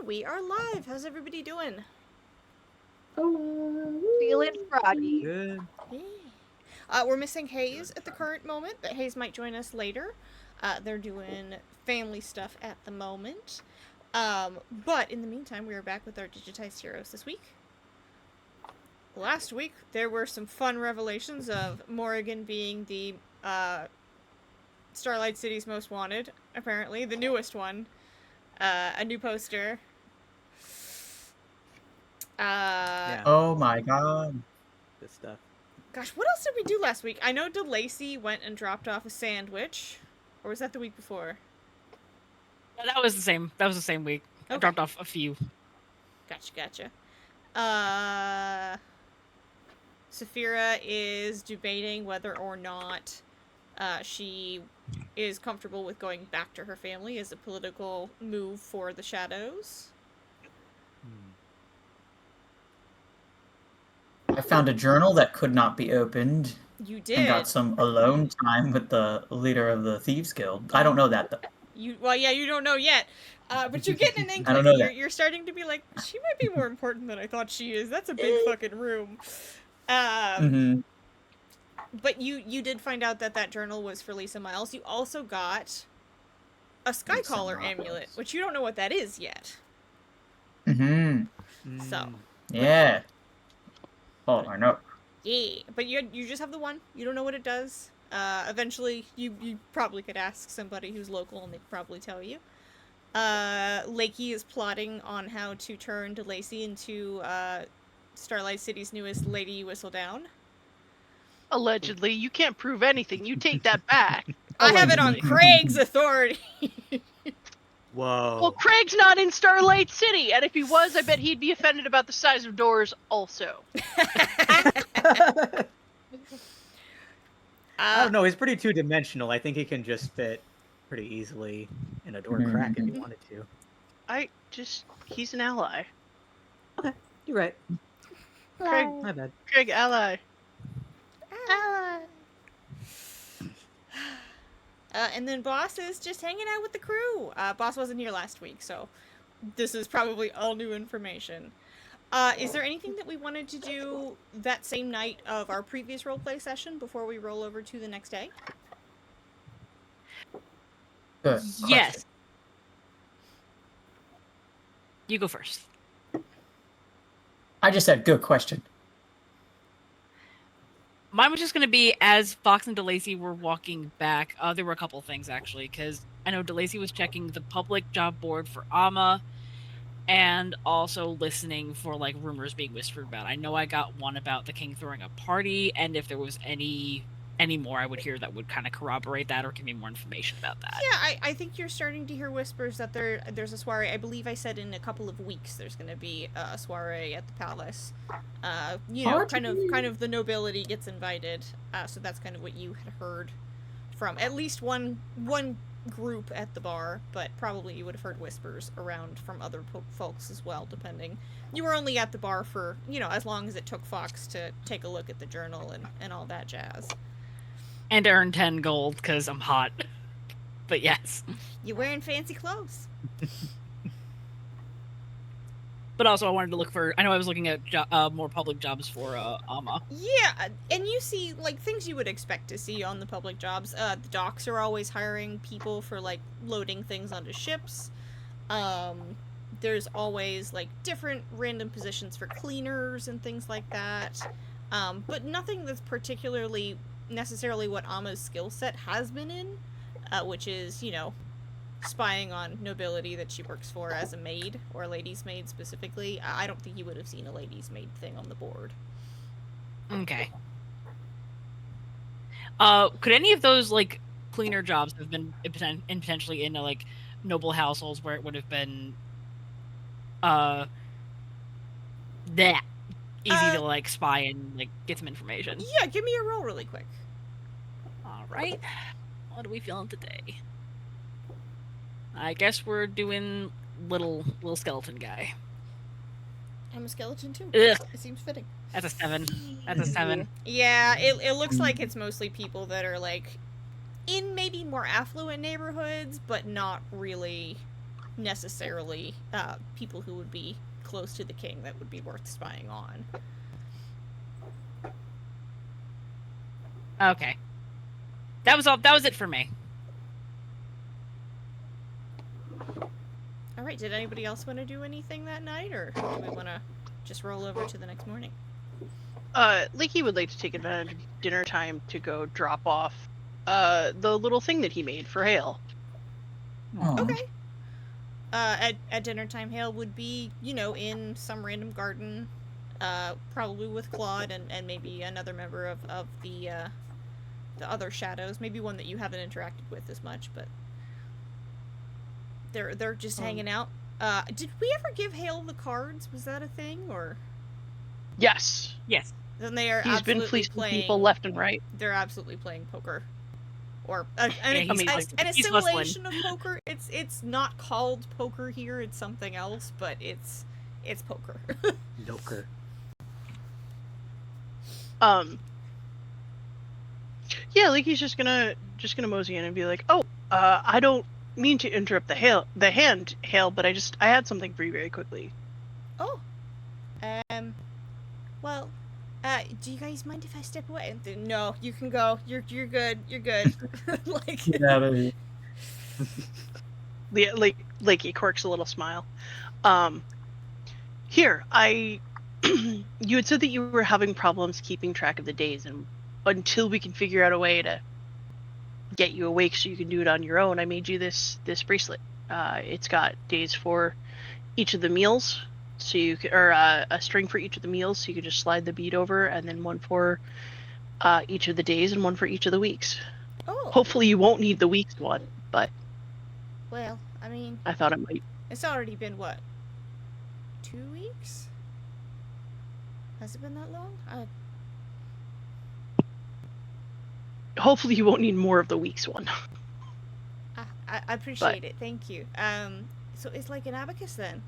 we are live. How's everybody doing? Feeling froggy. Good. Yeah. We're missing Hayes at the current moment, but Hayes might join us later. They're doing family stuff at the moment. But in the meantime, we are back with our Digitized heroes this week. Last week, there were some fun revelations of Morrigan being the Starlight City's most wanted, apparently. The newest one. A new poster. Yeah. Oh my god. Good stuff. Gosh, what else did we do last week? I know DeLacy went and dropped off a sandwich. Or was that the week before? That was the same. That was the same week. I dropped off a few. Gotcha. Saphira is debating whether or not she is comfortable with going back to her family as a political move for the Shadows. I found a journal that could not be opened. You did. And got some alone time with the leader of the Thieves Guild. I don't know that, though. You don't know yet. But you're getting an inkling. I don't know that. You're starting to be like, she might be more important than I thought she is. That's a big fucking room. But you did find out that journal was for Lisa Miles. You also got a Skycaller amulet, which you don't know what that is yet. So. Yeah. Oh, I know. Yeah, but you just have the one. You don't know what it does. Eventually, you probably could ask somebody who's local and they'd probably tell you. Lakey is plotting on how to turn DeLacy into Starlight City's newest Lady Whistledown. Allegedly. You can't prove anything. You take that back. I have it on Craig's authority. Whoa. Well, Craig's not in Starlight City, and if he was, I bet he'd be offended about the size of doors also. I don't know. He's pretty two-dimensional. I think he can just fit pretty easily in a door crack if he wanted to. He's an ally. Okay, you're right. Craig, My bad. Craig, ally. And then Boss is just hanging out with the crew. Boss wasn't here last week, so this is probably all new information. Is there anything that we wanted to do that same night of our previous roleplay session before we roll over to the next day? Good. Yes. You go first. I just said good question. Mine was just going to be, as Fox and DeLacy were walking back, there were a couple things, actually, because I know DeLacy was checking the public job board for AMA, and also listening for, like, rumors being whispered about. I know I got one about the king throwing a party, and if there was any more I would hear that would kind of corroborate that or give me more information about that. Yeah, I think you're starting to hear whispers that there's a soiree. I believe I said in a couple of weeks there's going to be a soiree at the palace. Kind of the nobility gets invited. So that's kind of what you had heard from at least one group at the bar, but probably you would have heard whispers around from other folks as well, depending. You were only at the bar for, as long as it took Fox to take a look at the journal and all that jazz. And earn 10 gold, because I'm hot. But yes. You're wearing fancy clothes. But also I wanted to look for, I know I was looking at more public jobs for AMA. Yeah, and you see, like, things you would expect to see on the public jobs. The docks are always hiring people for, like, loading things onto ships. There's always, like, different random positions for cleaners and things like that. But nothing that's particularly necessarily what AMA's skill set has been in, which is, spying on nobility that she works for as a maid, or a lady's maid specifically. I don't think you would have seen a lady's maid thing on the board. Okay. Could any of those, like, cleaner jobs have been potentially in, like, noble households where it would have been, that easy to, like, spy and, like, get some information? Yeah, give me a roll really quick. Alright. What are we feeling today? I guess we're doing little skeleton guy. I'm a skeleton too. Ugh. It seems fitting. That's a 7. That's a 7. Yeah, it looks like it's mostly people that are, like, in maybe more affluent neighborhoods, but not really necessarily people who would be close to the king that would be worth spying on. Okay. That was all. That was it for me. All right, did anybody else want to do anything that night, or do we want to just roll over to the next morning? Leaky would like to take advantage of dinner time to go drop off the little thing that he made for Hale. Aw. Okay. At dinner time, Hale would be, in some random garden, probably with Claude and maybe another member of the other shadows, maybe one that you haven't interacted with as much, but they're just hanging out. Did we ever give Hale the cards? Was that a thing, or? Yes. Yes. Then they are He's been absolutely fleecing playing. people left and right. They're absolutely playing poker, or he's an he's assimilation of poker. It's not called poker here. It's something else, but it's poker. Joker. Yeah, Leaky's just gonna mosey in and be like, "Oh, I don't mean to interrupt the hand, Hale, but I had something for you very quickly." Oh, well, do you guys mind if I step away? No, you can go. You're good. You're good. Like, Get out of here. Leaky quirks a little smile. Here, you had said that you were having problems keeping track of the days, and until we can figure out a way to get you awake so you can do it on your own, I made you this bracelet. It's got days for each of the meals, so you can, or a string for each of the meals, so you can just slide the bead over, and then one for each of the days and one for each of the weeks. oh, Hopefully, you won't need the weeks one, but well, I mean, I thought it might. it's already been what? 2 weeks? Has it been that long? Hopefully, you won't need more of the weeks one. I appreciate it. Thank you. So it's like an abacus then.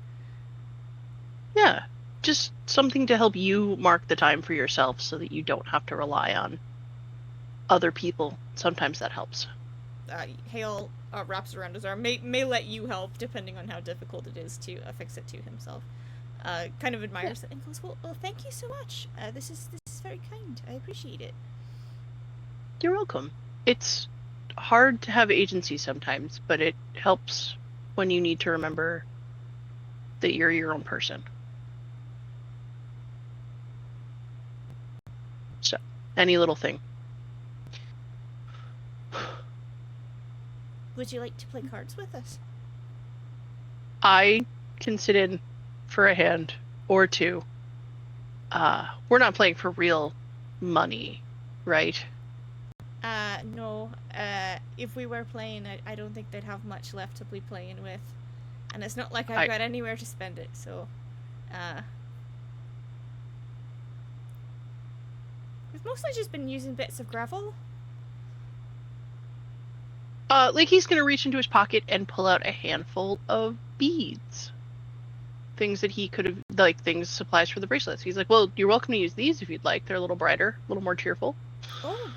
Yeah, just something to help you mark the time for yourself so that you don't have to rely on other people. Sometimes that helps. Hale wraps around his arm. May let you help depending on how difficult it is to affix it to himself. Kind of admires it and goes, well, thank you so much. This is very kind. I appreciate it. You're welcome. It's hard to have agency sometimes, but it helps when you need to remember that you're your own person. So, any little thing. Would you like to play cards with us? I can sit in for a hand or two. We're not playing for real money, right? No. If we were playing, I don't think they'd have much left to be playing with. And it's not like I've got anywhere to spend it, so... We've mostly just been using bits of gravel. Like he's gonna reach into his pocket and pull out a handful of beads. Things that he could have, like supplies for the bracelets. He's like, well, you're welcome to use these if you'd like. They're a little brighter, a little more cheerful. Oh,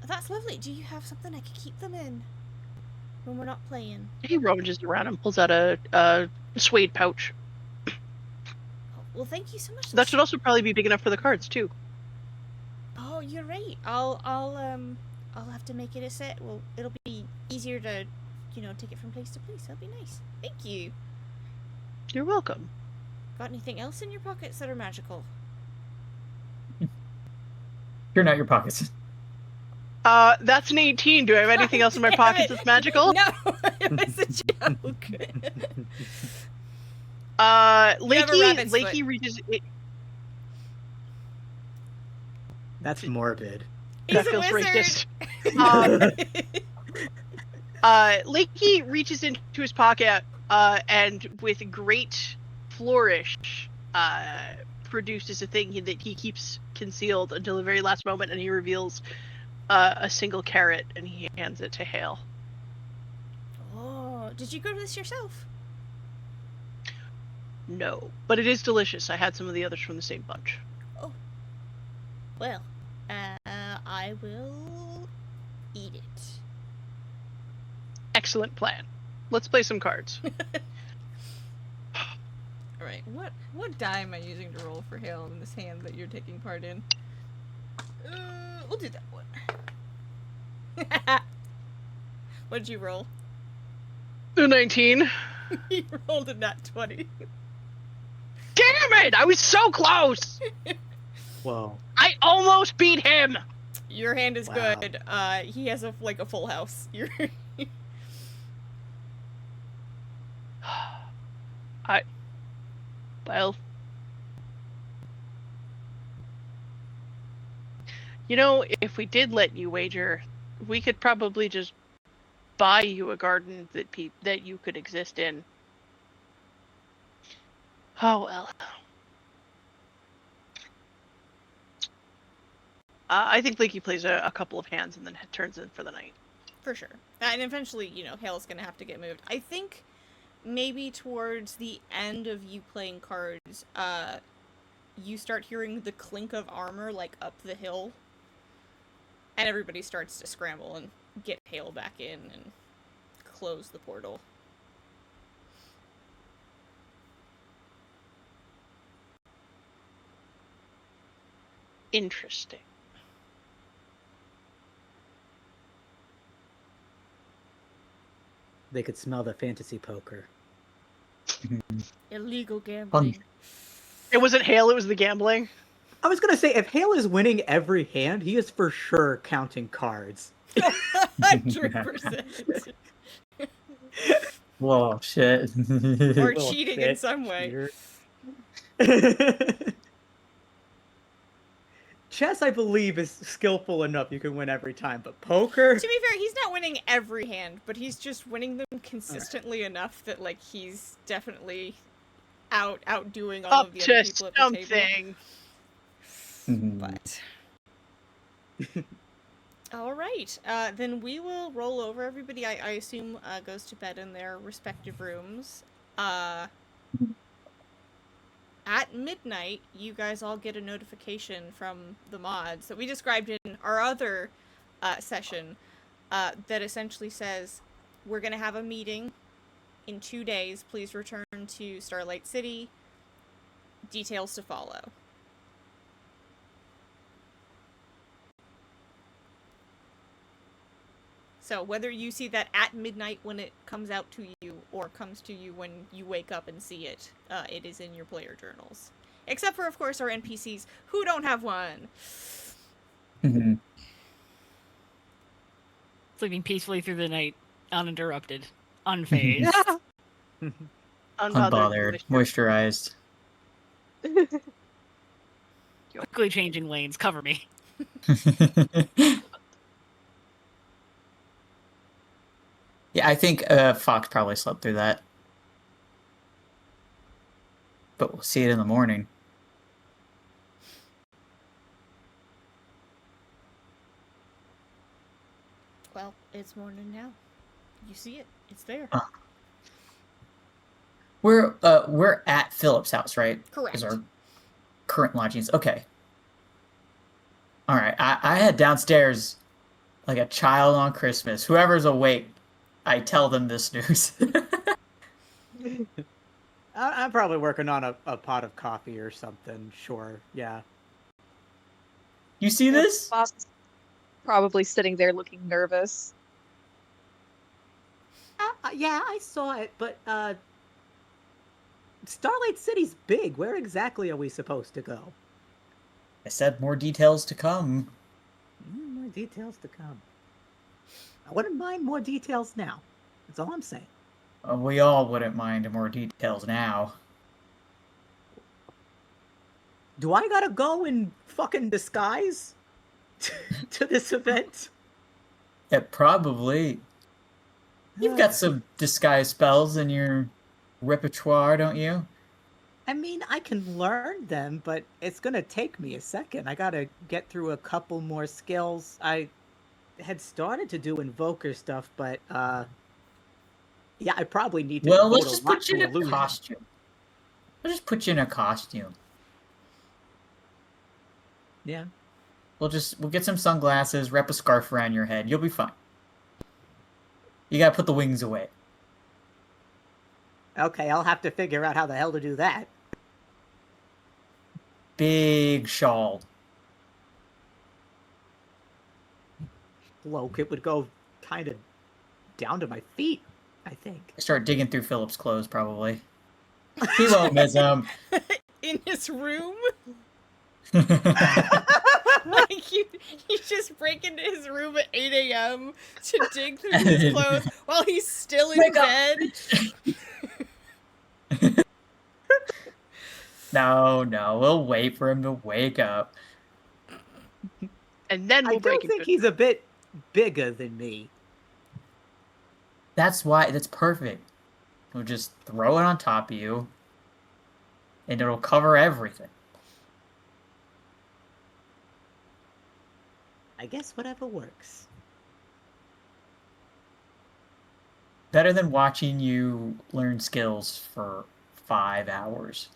that's lovely. Do you have something I could keep them in when we're not playing? He rummages around and pulls out a suede pouch. Oh, well, thank you so much. That should also probably be big enough for the cards too. Oh, you're right. I'll have to make it a set. Well, it'll be easier to, take it from place to place. That'll be nice. Thank you. You're welcome. Got anything else in your pockets that are magical? Clear out your pockets. That's an 18. Do I have anything else in my pockets that's magical? No, it was a joke. Lakey reaches. That's morbid. He's That a feels wizard. racist. Lakey reaches into his pocket and with great flourish produces a thing that he keeps concealed until the very last moment, and he reveals a single carrot and he hands it to Hale. Oh, did you grow this yourself? No, but it is delicious. I had some of the others from the same bunch. Oh, well, I will eat it. Excellent plan. Let's play some cards. Alright, what die am I using to roll for Hale in this hand that you're taking part in? We'll do that one. What'd you roll? The 19. You rolled a nat 20. Damn it! I was so close! Whoa. I almost beat him! Your hand is Wow. good. He has a full house. You're Well. You know, if we did let you wager, we could probably just buy you a garden that you could exist in. Oh well. I think Leaky plays a couple of hands and then turns in for the night. for sure. And eventually, Hale's gonna have to get moved. I think maybe towards the end of you playing cards, you start hearing the clink of armor like up the hill, and everybody starts to scramble and get Hale back in and close the portal. Interesting. They could smell the fantasy poker. Illegal gambling. It wasn't Hale, it was the gambling. I was gonna say, if Hale is winning every hand, he is for sure counting cards. 100%. Whoa, shit. Or Little cheating in shit, some way. cheater. Chess, I believe, is skillful enough you can win every time, but poker? To be fair, he's not winning every hand, but he's just winning them consistently enough that, like, he's definitely outdoing all Up of the other to people at the table. something. But all right, then we will roll over. Everybody, I assume, goes to bed in their respective rooms. At midnight, you guys all get a notification from the mods that we described in our other session that essentially says, we're going to have a meeting in 2 days. Please return to Starlight City. Details to follow. So whether you see that at midnight when it comes out to you, or comes to you when you wake up and see it, it is in your player journals. Except for, of course, our NPCs, who don't have one. Sleeping peacefully through the night, uninterrupted, unfazed. Unbothered, moisturized. Quickly changing lanes, cover me. Yeah, I think Fox probably slept through that. But we'll see it in the morning. Well, it's morning now. You see it. It's there. We're at Philip's house, right? Correct. Is our current lodgings. Okay. All right. I had downstairs like a child on Christmas. Whoever's awake, I tell them this news. I'm probably working on a pot of coffee or something. Sure, yeah. You see this? Boss is probably sitting there looking nervous. Yeah, I saw it, but Starlight City's big. Where exactly are we supposed to go? I said more details to come. More details to come. I wouldn't mind more details now. That's all I'm saying. We all wouldn't mind more details now. Do I gotta go in fucking disguise to this event? Yeah, probably. You've got some disguise spells in your repertoire, don't you? I mean, I can learn them, but it's gonna take me a second. I gotta get through a couple more skills. I had started to do invoker stuff, but yeah, I probably need to. Well, let's devote a just lot put you to in a illusion. costume. Let's just put you in a costume. Yeah. We'll get some sunglasses, wrap a scarf around your head. You'll be fine. You gotta put the wings away. Okay, I'll have to figure out how the hell to do that. Big shawl. Cloak, it would go kind of down to my feet, I think. Start digging through Philip's clothes, probably. He won't miss him. In his room? Like, Like, you just break into his room at 8 a.m. to dig through his clothes while he's still in Wake up, bed. no, we'll wait for him to wake up. And then I we'll do break think into he's a bit bigger than me. That's perfect. We'll just throw it on top of you, and it'll cover everything. I guess whatever works. Better than watching you learn skills for 5 hours.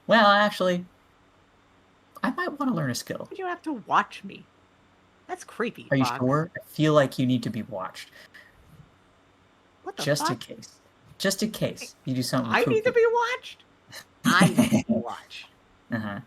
Well, actually, I might want to learn a skill. Why'd you have to watch me? That's creepy, Are you Fox. sure? I feel like you need to be watched. What the Just in fuck? case. Just in case you do something I need to be watched? I need to be watched. Uh-huh.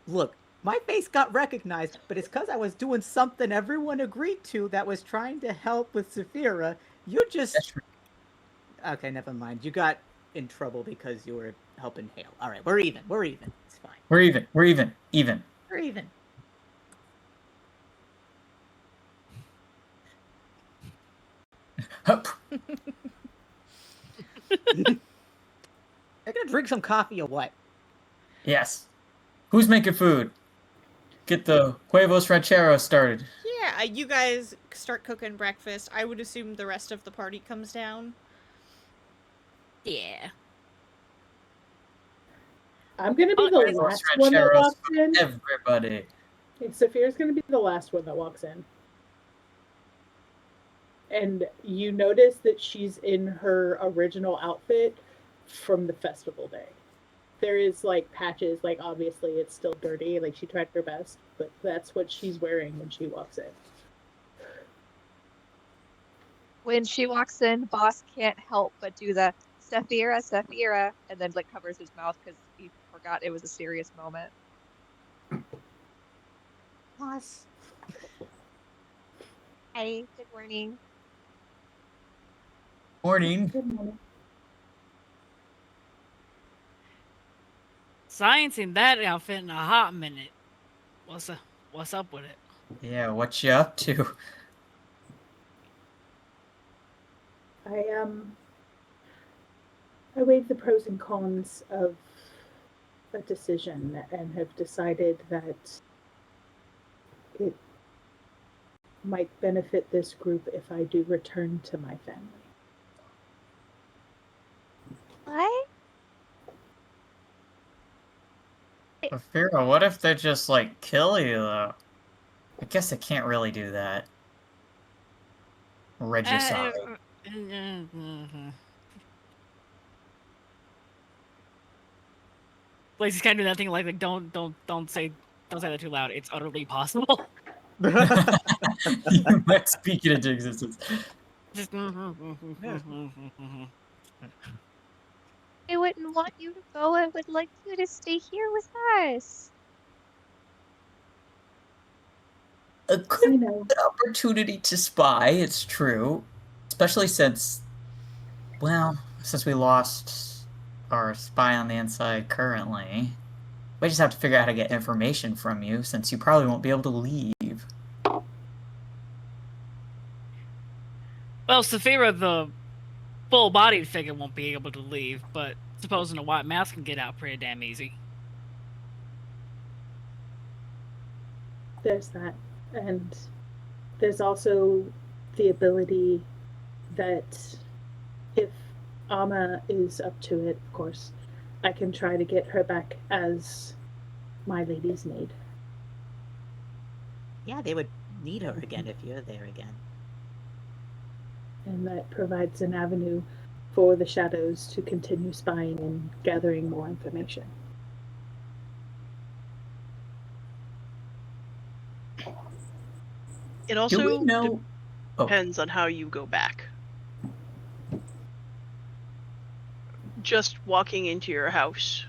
Look, my face got recognized, but it's because I was doing something everyone agreed to that was trying to help with Saphira. You just... That's right. Okay, never mind. You got in trouble because you were helping Hale. All right, we're even. We're even. It's fine. We're even. We're even. Even. We're even. Hup. You're gonna drink some coffee or what? Yes. Who's making food? Get the huevos rancheros started. Yeah, you guys start cooking breakfast. I would assume the rest of the party comes down. Yeah. I'm gonna be the Huevos last one that rancheros walks for in. everybody. And Saphira's gonna be the last one that walks in. And you notice that she's in her original outfit from the festival day. There is like patches, like obviously it's still dirty, like she tried her best, but that's what she's wearing when she walks in. When she walks in, boss can't help but do the Saphira, Saphira, and then like covers his mouth because he forgot it was a serious moment. Boss. Hey, good morning. Morning. Good morning. Science in that outfit in a hot minute. What's up with it? Yeah, what you up to? I weighed the pros and cons of a decision and have decided that it might benefit this group if I do return to my family. What? Saphira, what if they just, like, kill you, though? I guess I can't really do that. Regicide. Lacey's kind of doing that thing like don't say that too loud. It's utterly possible. You might speak it into existence. Just I wouldn't want you to go. I would like you to stay here with us. A I good know. opportunity to spy, it's true. Especially since we lost our spy on the inside currently. We just have to figure out how to get information from you, since you probably won't be able to leave. Well, Saphira, the full-bodied figure, won't be able to leave, but supposing a white mouse can get out pretty damn easy. There's that. And there's also the ability that if Amma is up to it, of course, I can try to get her back as my lady's maid. Yeah, they would need her again if you're there again. And that provides an avenue for the shadows to continue spying and gathering more information. It Do also we know? depends on how you go back. just walking into your house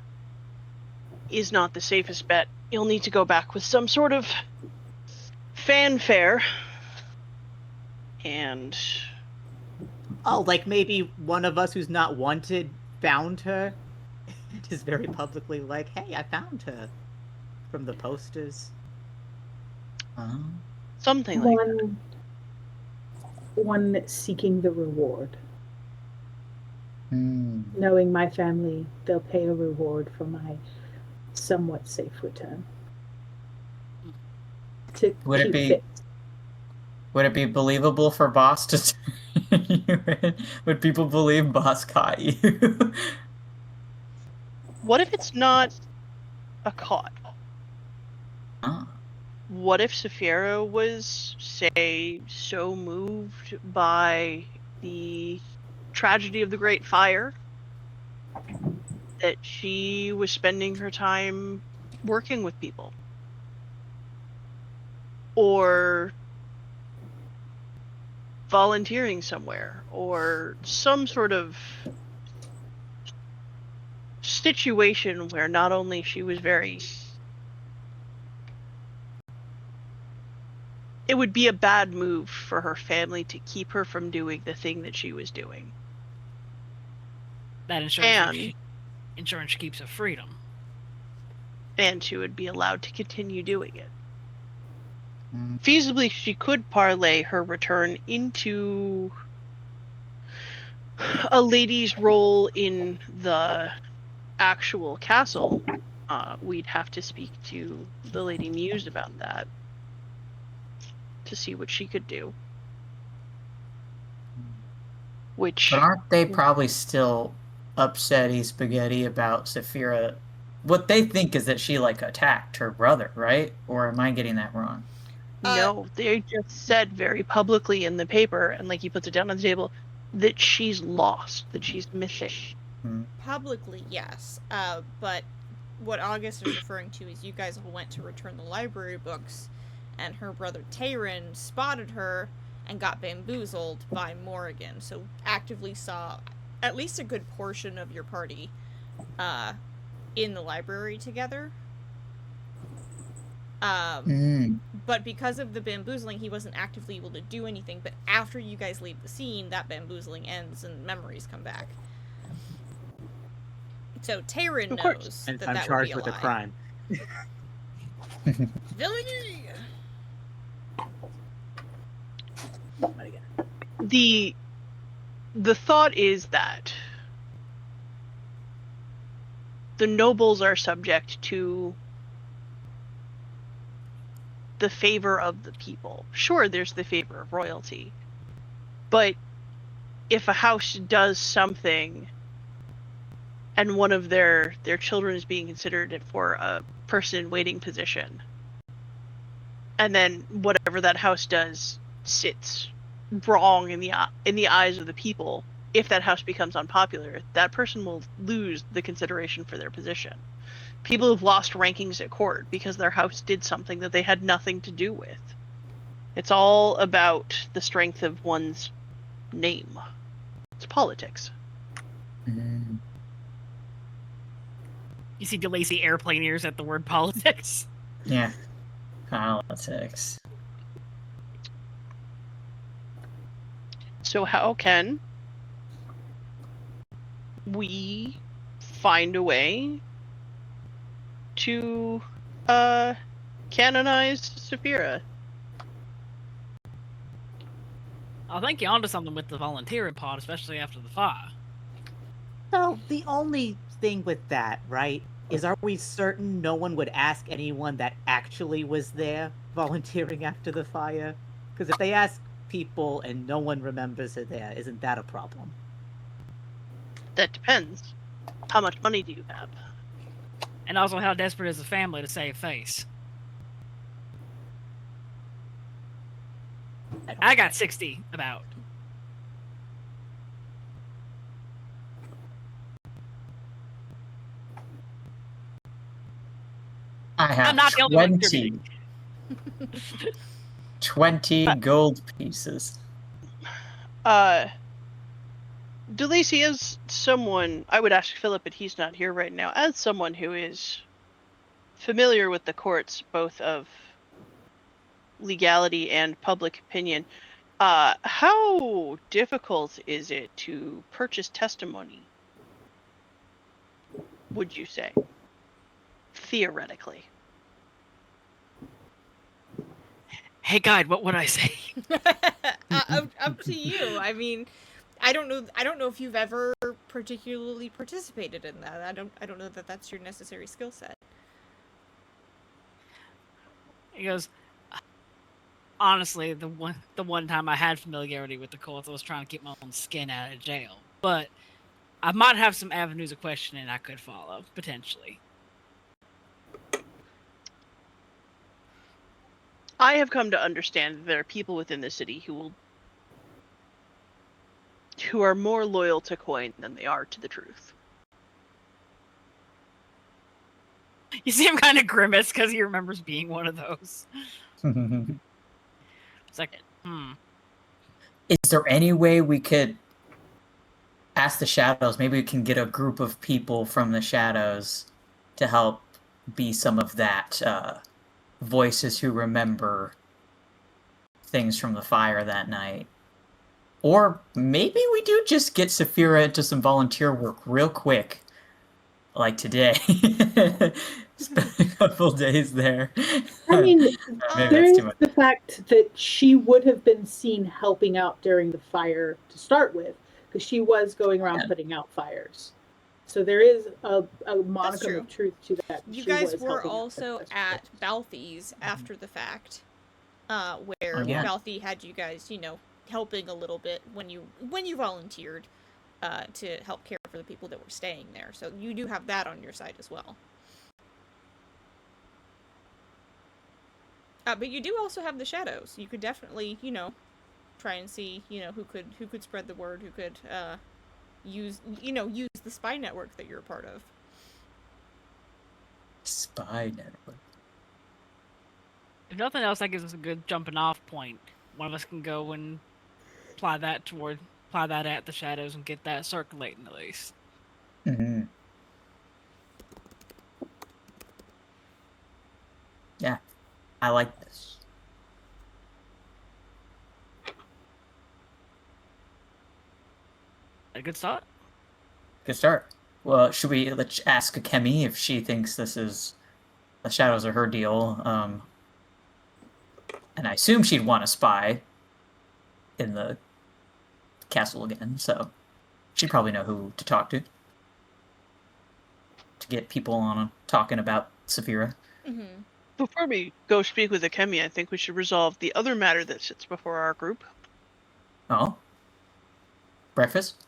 is not the safest bet. You'll need to go back with some sort of fanfare. And Oh, like maybe one of us who's not wanted found her? Just very publicly like, hey, I found her. From the posters. something like that. One seeking the reward. Hmm. Knowing my family, they'll pay a reward for my somewhat safe return. To Would it keep be- fit. Would it be believable for Boss to turn you in? Would people believe Boss caught you? What if it's not a caught? Ah. What if Saphira was, say, so moved by the tragedy of the Great Fire that she was spending her time working with people? Or volunteering somewhere, or some sort of situation where not only she was very... It would be a bad move for her family to keep her from doing the thing that she was doing. That insurance keeps her freedom. And she would be allowed to continue doing it. Mm. Feasibly, she could parlay her return into a lady's role in the actual castle. We'd have to speak to the Lady Muse about that to see what she could do. Which... But aren't they probably still upsetty spaghetti about Saphira? What they think is that she, like, attacked her brother, right? Or am I getting that wrong? No, they just said very publicly in the paper, and like he puts it down on the table, that she's lost, that she's missing. Publicly, yes. But what August is referring to is you guys all went to return the library books, and her brother Tayron spotted her and got bamboozled by Morrigan. So actively saw at least a good portion of your party in the library together. But because of the bamboozling, he wasn't actively able to do anything. But after you guys leave the scene, that bamboozling ends and memories come back. So Tayron knows and that I'm that charged would be with a a lie. crime. Villainy! The thought is that the nobles are subject to the favor of the people. Sure, there's the favor of royalty, but if a house does something and one of their children is being considered for a person in waiting position, and then whatever that house does sits wrong in the eyes of the people, if that house becomes unpopular, that person will lose the consideration for their position. People have lost rankings at court because their house did something that they had nothing to do with. It's all about the strength of one's name. It's politics. Mm. You see DeLacy airplane ears at the word politics. Yeah. Politics. So how can we find a way to canonize Saphira? I think you're onto something with the volunteering part, especially after the fire. So the only thing with that, right, is are we certain no one would ask anyone that actually was there volunteering after the fire? Because if they ask people and no one remembers her there, isn't that a problem? That depends. How much money do you have? And also, how desperate is the family to save face? I got 60 about. I have I'm not the only one 20. 20 gold pieces. DeLacy, as someone, I would ask Philip, but he's not here right now, as someone who is familiar with the courts, both of legality and public opinion, how difficult is it to purchase testimony, would you say? Theoretically. Hey, guide, what would I say? Up to you. I mean, I don't know if you've ever particularly participated in that. I don't know that that's your necessary skill set. He goes, honestly, the one time I had familiarity with the courts, I was trying to keep my own skin out of jail. But I might have some avenues of questioning I could follow, potentially. I have come to understand that there are people within the city who are more loyal to coin than they are to the truth. You see him kind of grimace because he remembers being one of those. It's like, Is there any way we could ask the shadows? Maybe we can get a group of people from the shadows to help be some of that voices who remember things from the fire that night. Or maybe we do just get Saphira into some volunteer work real quick, like today. Spend a couple days there. I mean, Maybe there that's is too much. the fact that she would have been seen helping out during the fire to start with, because she was going around putting out fires. So there is a modicum true. of truth to that. You She guys was were helping out also with at Balthi's after the fact, where Oh, yeah. Balthy had you guys, helping a little bit when you volunteered to help care for the people that were staying there. So you do have that on your side as well. But you do also have the shadows. You could definitely, try and see, who could spread the word, who could use the spy network that you're a part of. Spy network. if nothing else, that gives us a good jumping off point. One of us can go and apply that at the shadows and get that circulating at least. Mm-hmm. Yeah, I like this. A good start. Good start. Well, should we let's ask Kemi if she thinks this is the shadows are her deal? And I assume she'd want a spy in the castle again, so she'd probably know who to talk to get people on talking about Saphira. Mm-hmm. Before we go speak with Akemi, I think we should resolve the other matter that sits before our group. Oh, breakfast.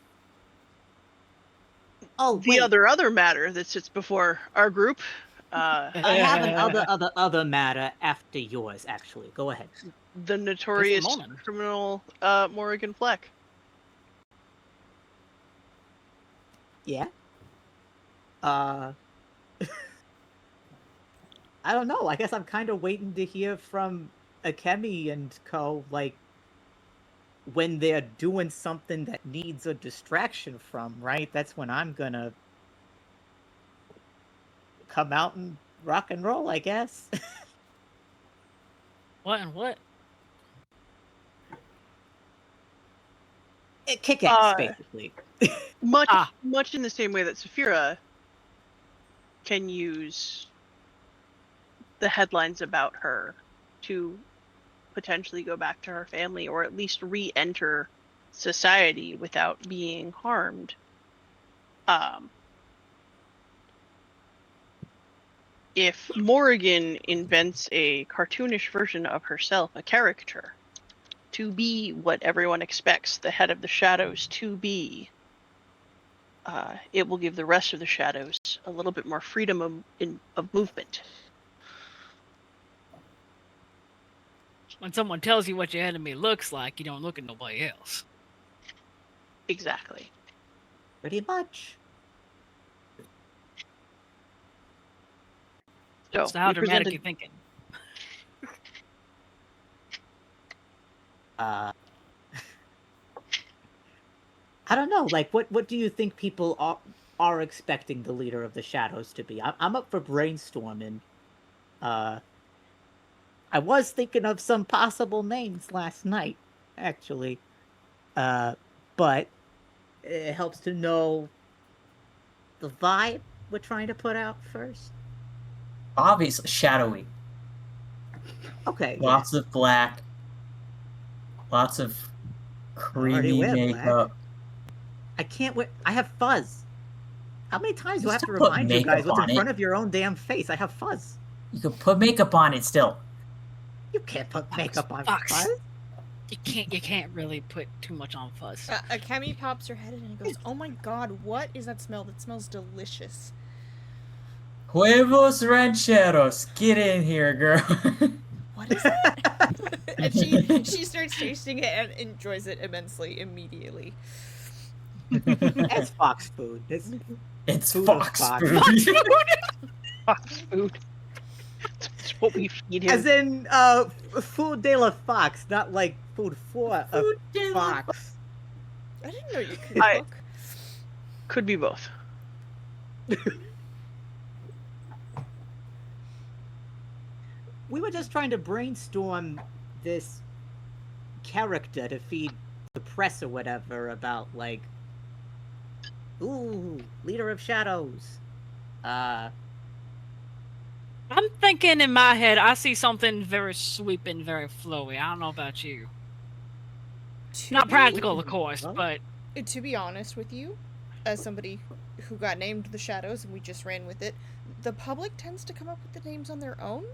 Oh, The wait. other matter that sits before our group. I have an other matter after yours, actually. Go ahead. The notorious morning. criminal Morrigan Fleck. Yeah. I don't know. I guess I'm kind of waiting to hear from Akemi and co. Like when they're doing something that needs a distraction from, right? That's when I'm gonna come out and rock and roll, I guess. What and what? Kick ass, basically. Much in the same way that Saphira can use the headlines about her to potentially go back to her family or at least re-enter society without being harmed. If Morrigan invents a cartoonish version of herself, a caricature, to be what everyone expects the head of the shadows to be, it will give the rest of the shadows a little bit more freedom of movement. When someone tells you what your enemy looks like, you don't look at nobody else. Exactly. Pretty much. So how dramatic you thinking? I don't know. Like, what do you think people are expecting the leader of the shadows to be? I'm up for brainstorming. Uh, I was thinking of some possible names last night, actually. But it helps to know the vibe we're trying to put out first. Obviously, shadowy. Okay, yeah. Lots of black. Lots of I already creamy wear black. makeup. I can't wear. I have fuzz. How many times do You I have to still put remind you makeup guys what's in on it. front of your own damn face? I have fuzz. You could put makeup on it still. You can't put makeup on Fox. fuzz. You can't really put too much on fuzz. Akemi pops her head in and goes, "Oh my god, what is that smell? That smells delicious." Huevos rancheros, get in here, girl. What is that? And she starts tasting it and enjoys it immensely immediately. It's fox food. It's Food of fox fox. food. Fox food. It's what we feed him. As in, food de la fox, not like food for a Food de la fox. I didn't know you could I- cook. Could be both. We were just trying to brainstorm this character to feed the press or whatever about, like, ooh, leader of shadows. I'm thinking in my head, I see something very sweeping, very flowy. I don't know about you. Not practical, of course, Well, but To be honest with you, as somebody who got named the Shadows and we just ran with it, the public tends to come up with the names on their own.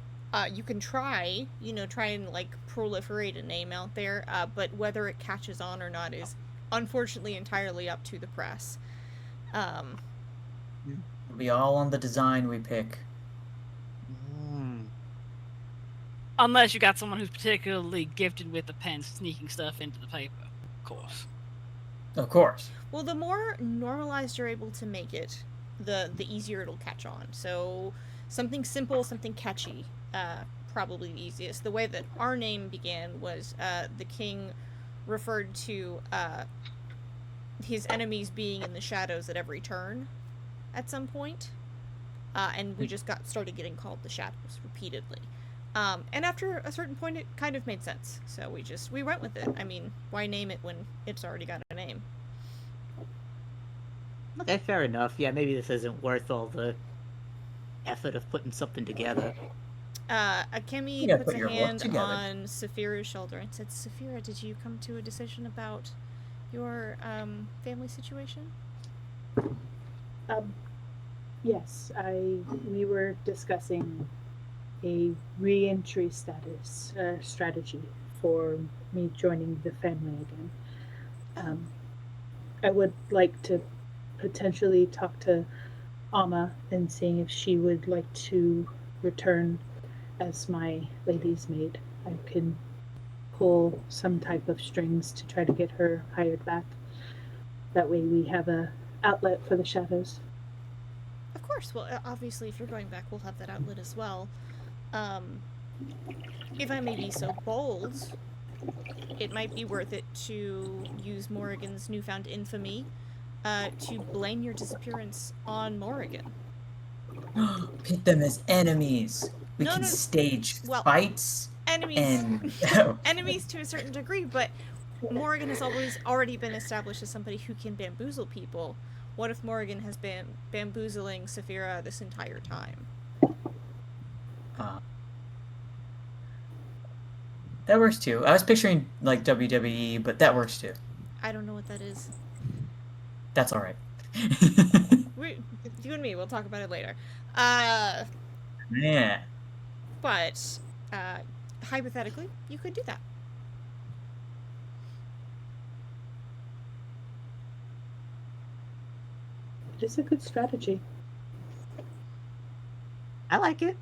You can try and like proliferate a name out there, but whether it catches on or not is unfortunately entirely up to the press. It'll be all on the design we pick. unless you got someone who's particularly gifted with the pen sneaking stuff into the paper, of course. Of course. Well, the more normalized you're able to make it, the easier it'll catch on. So something simple, something catchy, probably the easiest. The way that our name began was the king referred to his enemies being in the shadows at every turn at some point. And we just started getting called the Shadows repeatedly. And after a certain point, it kind of made sense. So we went with it. I mean, why name it when it's already got a name? Okay, fair enough. Yeah, maybe this isn't worth all the effort of putting something together. Akemi Yeah, puts put a your work hand together. on Saphira's shoulder and said, "Saphira, did you come to a decision about your family situation?" Yes, we were discussing a re-entry strategy for me joining the family again. I would like to potentially talk to Amma and seeing if she would like to return as my lady's maid. I can pull some type of strings to try to get her hired back. That way we have a outlet for the shadows. Of course. Well, obviously, if you're going back, we'll have that outlet as well. If I may be so bold, it might be worth it to use Morrigan's newfound infamy to blame your disappearance on Morrigan. Pit them as enemies. We No, can no, stage well, fights Enemies, and enemies to a certain degree, but Morrigan has already been established as somebody who can bamboozle people. What if Morrigan has been bamboozling Saphira this entire time? that works too. I was picturing like WWE, but that works too. I don't know what that is. That's all right. You and me, we'll talk about it later. Yeah. But hypothetically, you could do that. It is a good strategy. I like it.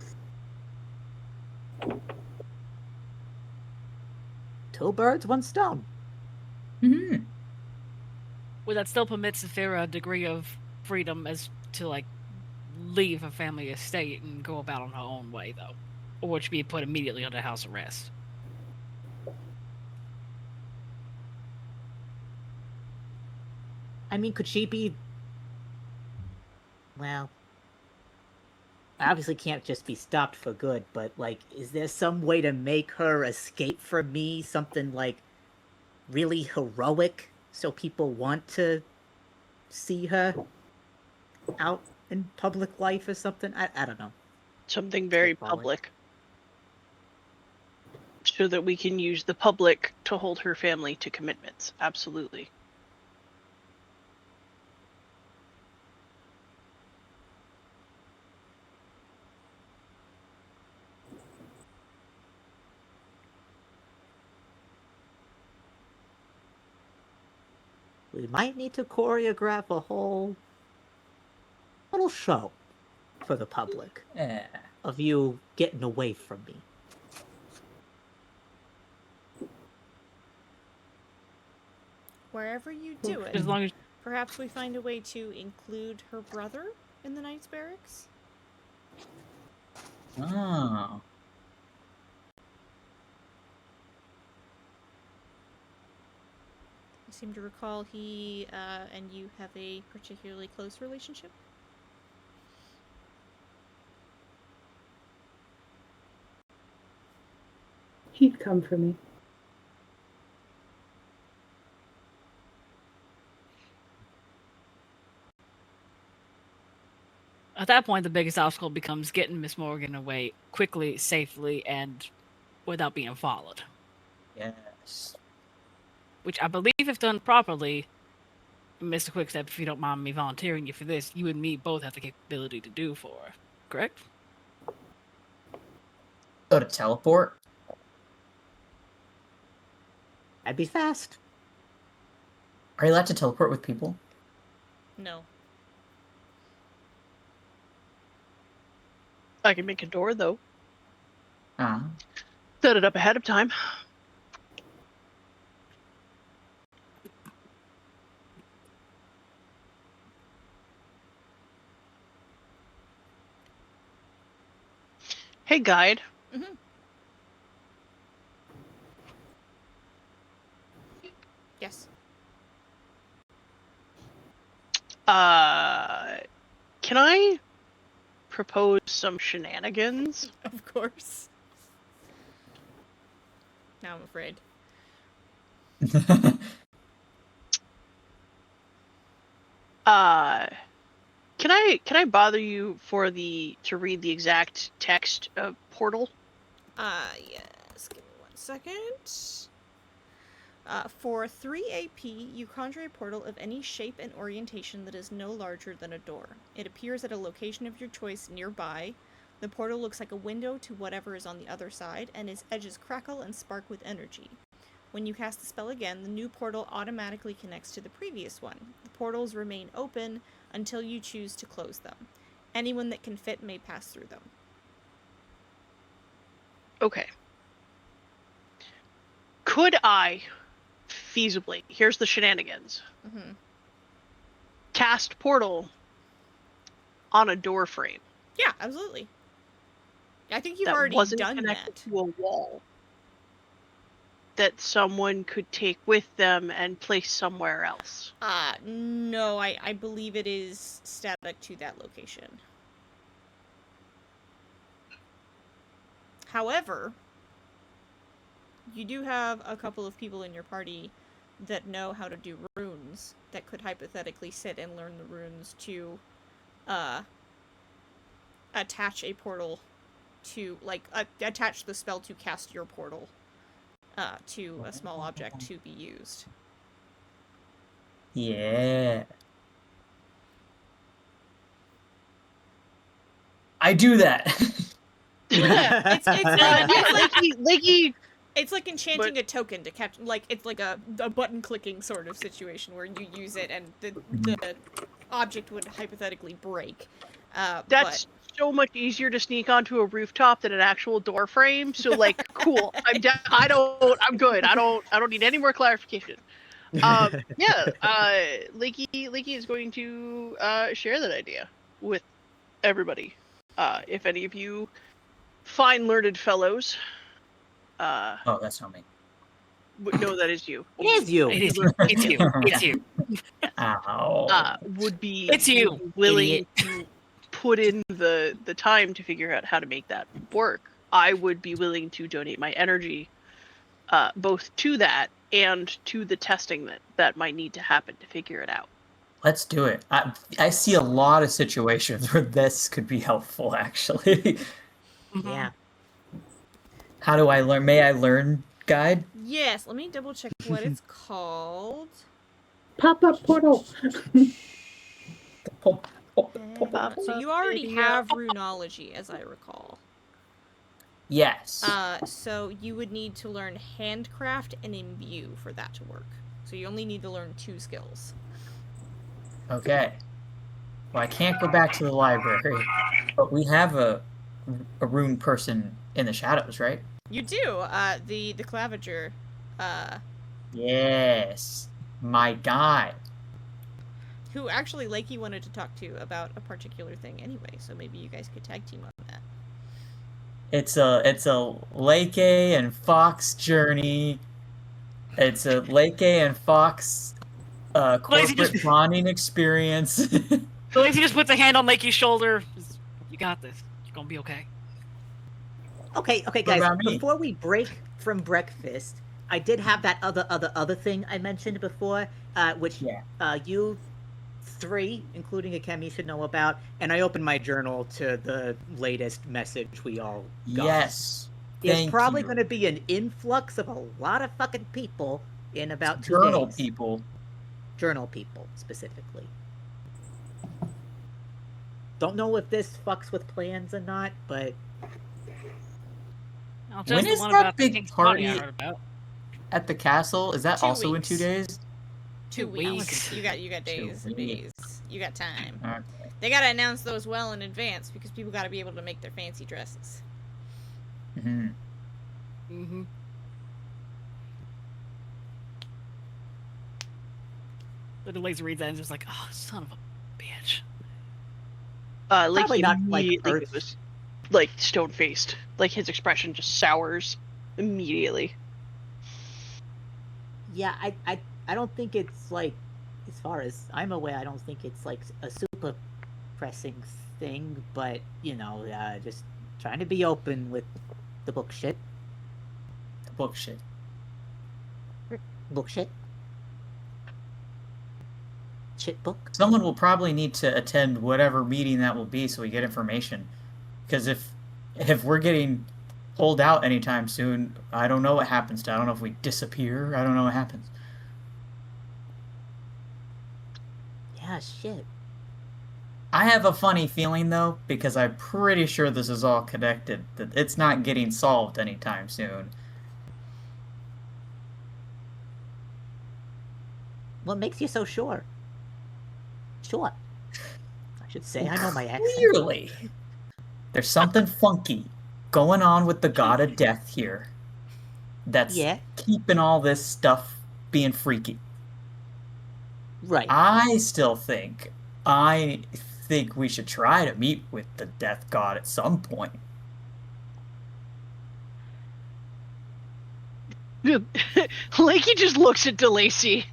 Two birds, one stone. Mm-hmm. Would that still permit Saphira a degree of freedom as to, like, leave a family estate and go about on her own way, though? Or would she be put immediately under house arrest? I mean, could she be... Well, I obviously can't just be stopped for good, but, like, is there some way to make her escape from me? Something, like, really heroic so people want to see her out in public life or something? I don't know. Something very Spitballing. public. So that we can use the public to hold her family to commitments. Absolutely. We might need to choreograph a whole little show for the public Yeah. of you getting away from me. Wherever you do it, As long as perhaps we find a way to include her brother in the Knights Barracks? Oh. I seem to recall he and you have a particularly close relationship. He'd come for me. at that point, the biggest obstacle becomes getting Miss Morgan away quickly, safely, and without being followed. Yes. Which I believe, if done properly, Mr. Quickstep, if you don't mind me volunteering you for this, you and me both have the capability to do for her. Correct? Go to teleport. I'd be fast. Are you allowed to teleport with people? No. I can make a door, though. Ah. Set it up ahead of time. Hey, guide. Mm-hmm. Yes. Can I propose some shenanigans? Of course. Now I'm afraid. Can I bother you to read the exact text of Portal? Yes. Give me 1 second. For 3 AP, you conjure a portal of any shape and orientation that is no larger than a door. It appears at a location of your choice nearby. The portal looks like a window to whatever is on the other side, and its edges crackle and spark with energy. When you cast the spell again, the new portal automatically connects to the previous one. The portals remain open until you choose to close them. Anyone that can fit may pass through them. Okay. Could I, feasibly, here's the shenanigans, Mm-hmm. cast Portal on a door frame Yeah, absolutely. I think you've that already wasn't done connected that. to a wall that someone could take with them and place somewhere else? No, I believe it is static to that location. However, you do have a couple of people in your party that know how to do runes that could hypothetically sit and learn the runes to attach a portal to, like, attach the spell to cast your portal to a small object to be used. Yeah. I do that. Yeah, it's Lakey, it's like enchanting a token to catch, like, it's like a button clicking sort of situation where you use it and the object would hypothetically break. that's so much easier to sneak onto a rooftop than an actual door frame. So, like, cool. I'm good. I don't need any more clarification. Lakey is going to share that idea with everybody. If any of you fine learned fellows Oh, that's not me. No, that is you. It is you. It is you. It's you. It's you. Ow. Would be It's you, willing idiot. to put in the time to figure out how to make that work. I would be willing to donate my energy, both to that and to the testing that might need to happen to figure it out. Let's do it. I see a lot of situations where this could be helpful, actually. Yeah. How do I learn? May I learn guide? Yes, let me double check what it's called. Pop-up portal. So you already have Runology, as I recall. Yes. So you would need to learn Handcraft and Imbue for that to work. So you only need to learn 2 skills. Okay. Well, I can't go back to the library, but we have a rune person in the shadows, right? You do. The Claviger. Yes. My guy. Who actually Lakey wanted to talk to about a particular thing anyway, so maybe you guys could tag team on that. It's a Lake A and Fox journey. It's a Lake A and Fox corporate bonding experience. So Lacey just puts a hand on Lakey's shoulder. You got this. You're gonna be okay. Okay, What guys. about me? Before we break from breakfast, I did have that other thing I mentioned before, which you 3, including Akemi, should know about. And I opened my journal to the latest message we all got. Yes. There's probably going to be an influx of a lot of fucking people in about 2 days. Journal people. Journal people, specifically. Don't know if this fucks with plans or not, but... When is that big party at the castle? Is that 2 also weeks. in 2 days? 2 weeks. You got 2 days and days. You got time. Okay. They gotta announce those well in advance because people gotta be able to make their fancy dresses. Mm-hmm. Mm-hmm. The Lazy reads that and is just like, oh, son of a bitch. Like Probably he not, like, immediately Earth. was like stone-faced. Like his expression just sours immediately. Yeah, I don't think it's like, as far as I'm aware, I don't think it's like a super pressing thing, but, you know, just trying to be open with the book shit. The book shit. Book shit? Shit book? Someone will probably need to attend whatever meeting that will be so we get information. Because if we're getting pulled out anytime soon, I don't know what happens to. I don't know if we disappear. I don't know what happens. Yeah, shit. I have a funny feeling though, because I'm pretty sure this is all connected, that it's not getting solved anytime soon. What makes you so sure? Sure. I should say, I know my accent. Clearly, there's something funky going on with the god of death here. That's keeping all this stuff being freaky. Right. I think we should try to meet with the death god at some point. Lakey just looks at DeLacy.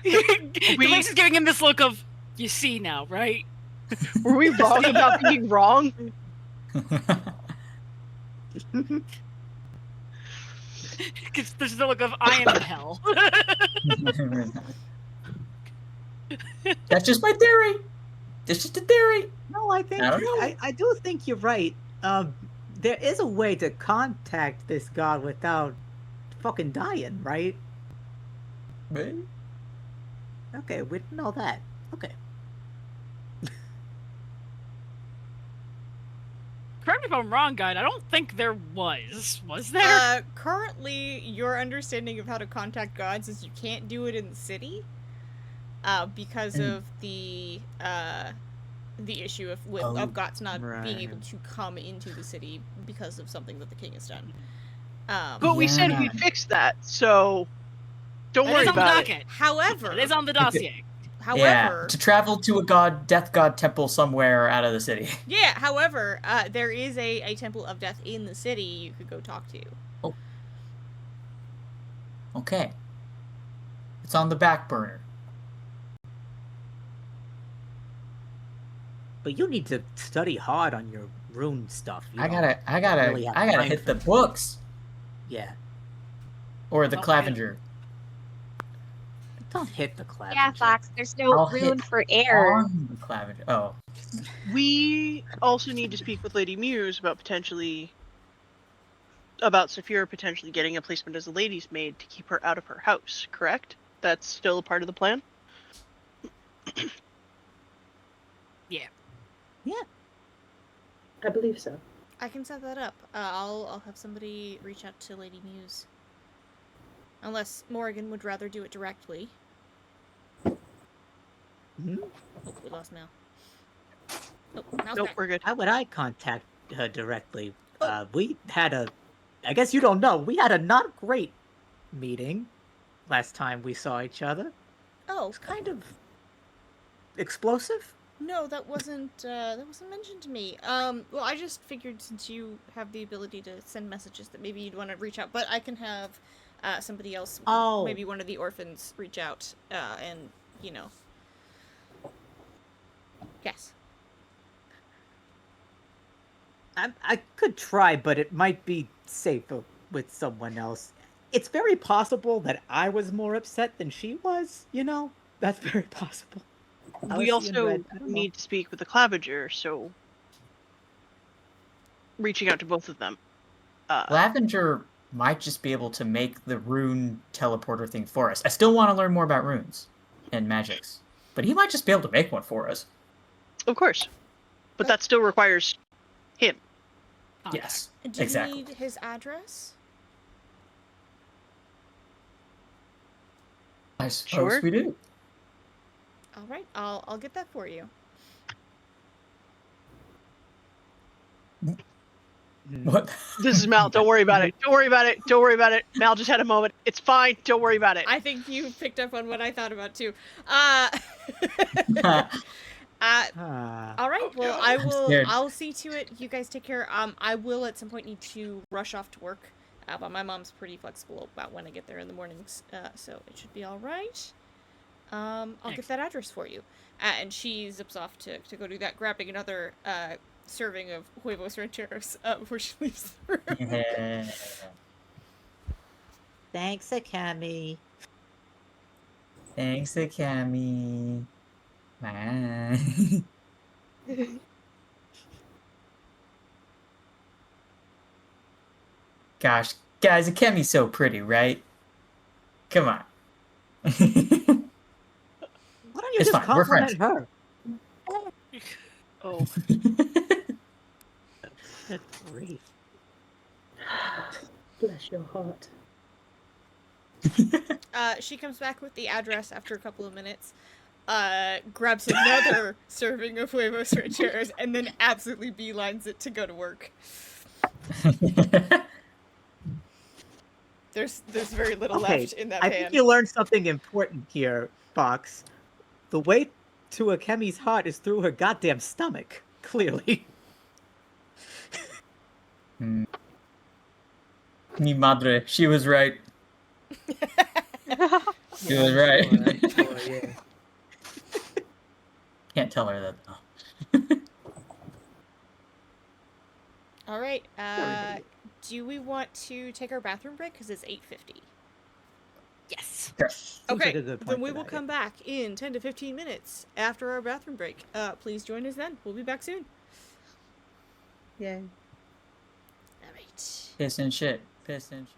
Lacey's giving him this look of, you see now, right? Were we wrong about being wrong? Because there's the look of, I am in hell. That's just my theory. It's just a theory. No, I think I do think you're right. There is a way to contact this god without fucking dying, right? Right? Okay, we didn't know that. Okay. Correct me if I'm wrong, guys. I don't think there was. Was there? Currently, your understanding of how to contact gods is you can't do it in the city, because of the issue of gods not being able to come into the city because of something that the king has done. But we said we'd fix that, so don't worry about it. However, it is on the dossier. However, to travel to a death god temple somewhere out of the city. yeah, however, there is a Temple of Death in the city you could go talk to. Oh. Okay. It's on the back burner. But you need to study hard on your rune stuff. I gotta hit the books. Yeah. Or the Oh, clavinger. Don't hit the clavinger. Yeah, Fox, there's no I'll rune hit for air. on the clavinger. Oh. We also need to speak with Lady Muse about Saphira potentially getting a placement as a lady's maid to keep her out of her house, correct? That's still a part of the plan? Yeah. Yeah. I believe so. I can set that up. I'll have somebody reach out to Lady Muse. Unless Morrigan would rather do it directly. Hmm? Oh, we lost Mel. Oh, Mel's Nope, back. we're good. How would I contact her directly? Oh. We had I guess you don't know, we had a not great meeting last time we saw each other. It Oh, was kind of explosive. no, that wasn't mentioned to me. Well, I just figured since you have the ability to send messages that maybe you'd want to reach out, but I can have somebody else, maybe one of the orphans, reach out, and, you know. Yes. I could try, but it might be safer with someone else. It's very possible that I was more upset than she was, you know? That's very possible. I We was seeing also red. I don't know. need to speak with the clavinger, so reaching out to both of them. Clavinger might just be able to make the rune teleporter thing for us. I still want to learn more about runes and magics, but he might just be able to make one for us. Of course. But that still requires him. Yes, Do exactly. you need his address? I suppose Sure. we do. All right, I'll get that for you. What? This is Mal. Don't worry about it. Don't worry about it. Don't worry about it. Mal just had a moment. It's fine. Don't worry about it. I think you picked up on what I thought about too. All right. Well, I will. scared. I'll see to it. You guys take care. I will at some point need to rush off to work, but my mom's pretty flexible about when I get there in the mornings, so it should be all right. I'll get that address for you, and she zips off to go do that, grabbing another serving of huevos rancheros before she leaves the room. Yeah. Thanks, Akami. Thanks, Akami. Bye. Gosh, guys, Akami's so pretty, right? Come on. Why don't you It's just fine, we're compliment her? Oh. Good grief. Bless your heart. She comes back with the address after a couple of minutes, grabs another serving of huevos rancheros, and then absolutely beelines it to go to work. There's very little left in that I pan. think you learned something important here, Fox. The way to Akemi's heart is through her goddamn stomach, clearly. Mi madre, she was right. She was right. I'm sure, yeah. Can't tell her that though. All right. Do we want to take our bathroom break? Because it's 8:50. Yes. Sure. Seems Okay. like a good Then point we for will that, come back in 10 to 15 minutes after our bathroom break. Please join us then. We'll be back soon. yeah. Yay. All right. Piss and shit. Piss and shit.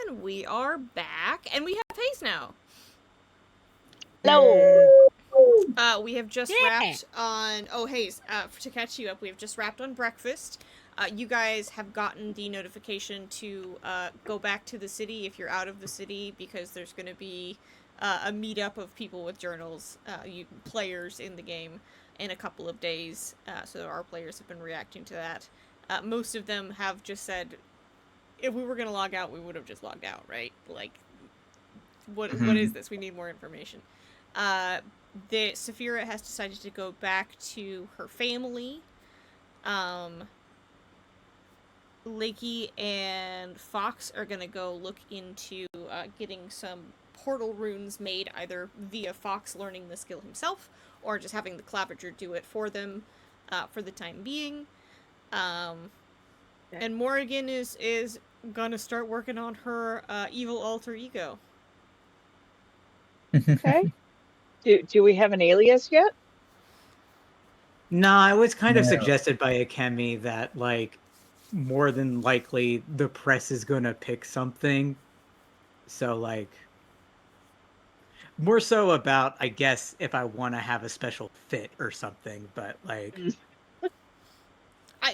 And we are back, and we have Hayes now. Hello. We have just wrapped on... Oh, Hayes, to catch you up, we have just wrapped on breakfast. You guys have gotten the notification to go back to the city if you're out of the city, because there's going to be a meetup of people with journals, players in the game, in a couple of days. So our players have been reacting to that. Most of them have just said, if we were going to log out, we would have just logged out, right? Like, what is this? We need more information. Saphira has decided to go back to her family. Lakey and Fox are gonna go look into getting some portal runes made, either via Fox learning the skill himself, or just having the Clavager do it for them, for the time being. And Morrigan is gonna start working on her evil alter ego. Okay. Do we have an alias yet? No, it was kind of No. suggested by Akemi that, like, more than likely the press is gonna pick something. So, like, more so about, I guess, if I want to have a special fit or something, but, like...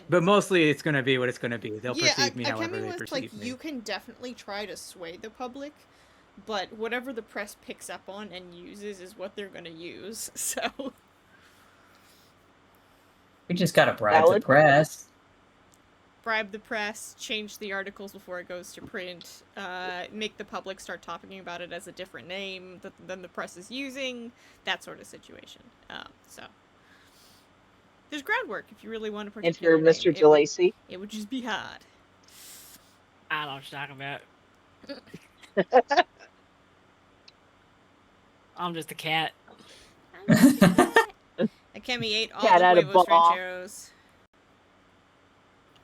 But mostly it's gonna be what it's gonna be. They'll perceive me however they perceive me. You can definitely try to sway the public, but whatever the press picks up on and uses is what they're gonna use, so... We just gotta bribe the press. Bribe the press, change the articles before it goes to print, make the public start talking about it as a different name than the press is using, that sort of situation. So... There's groundwork if you really want to particular Enter Mr. DeLacy. It would just be hard. I don't know what you're talking about. I'm just a cat. Akemi ate all Cat out the of huevos ball. rancheros.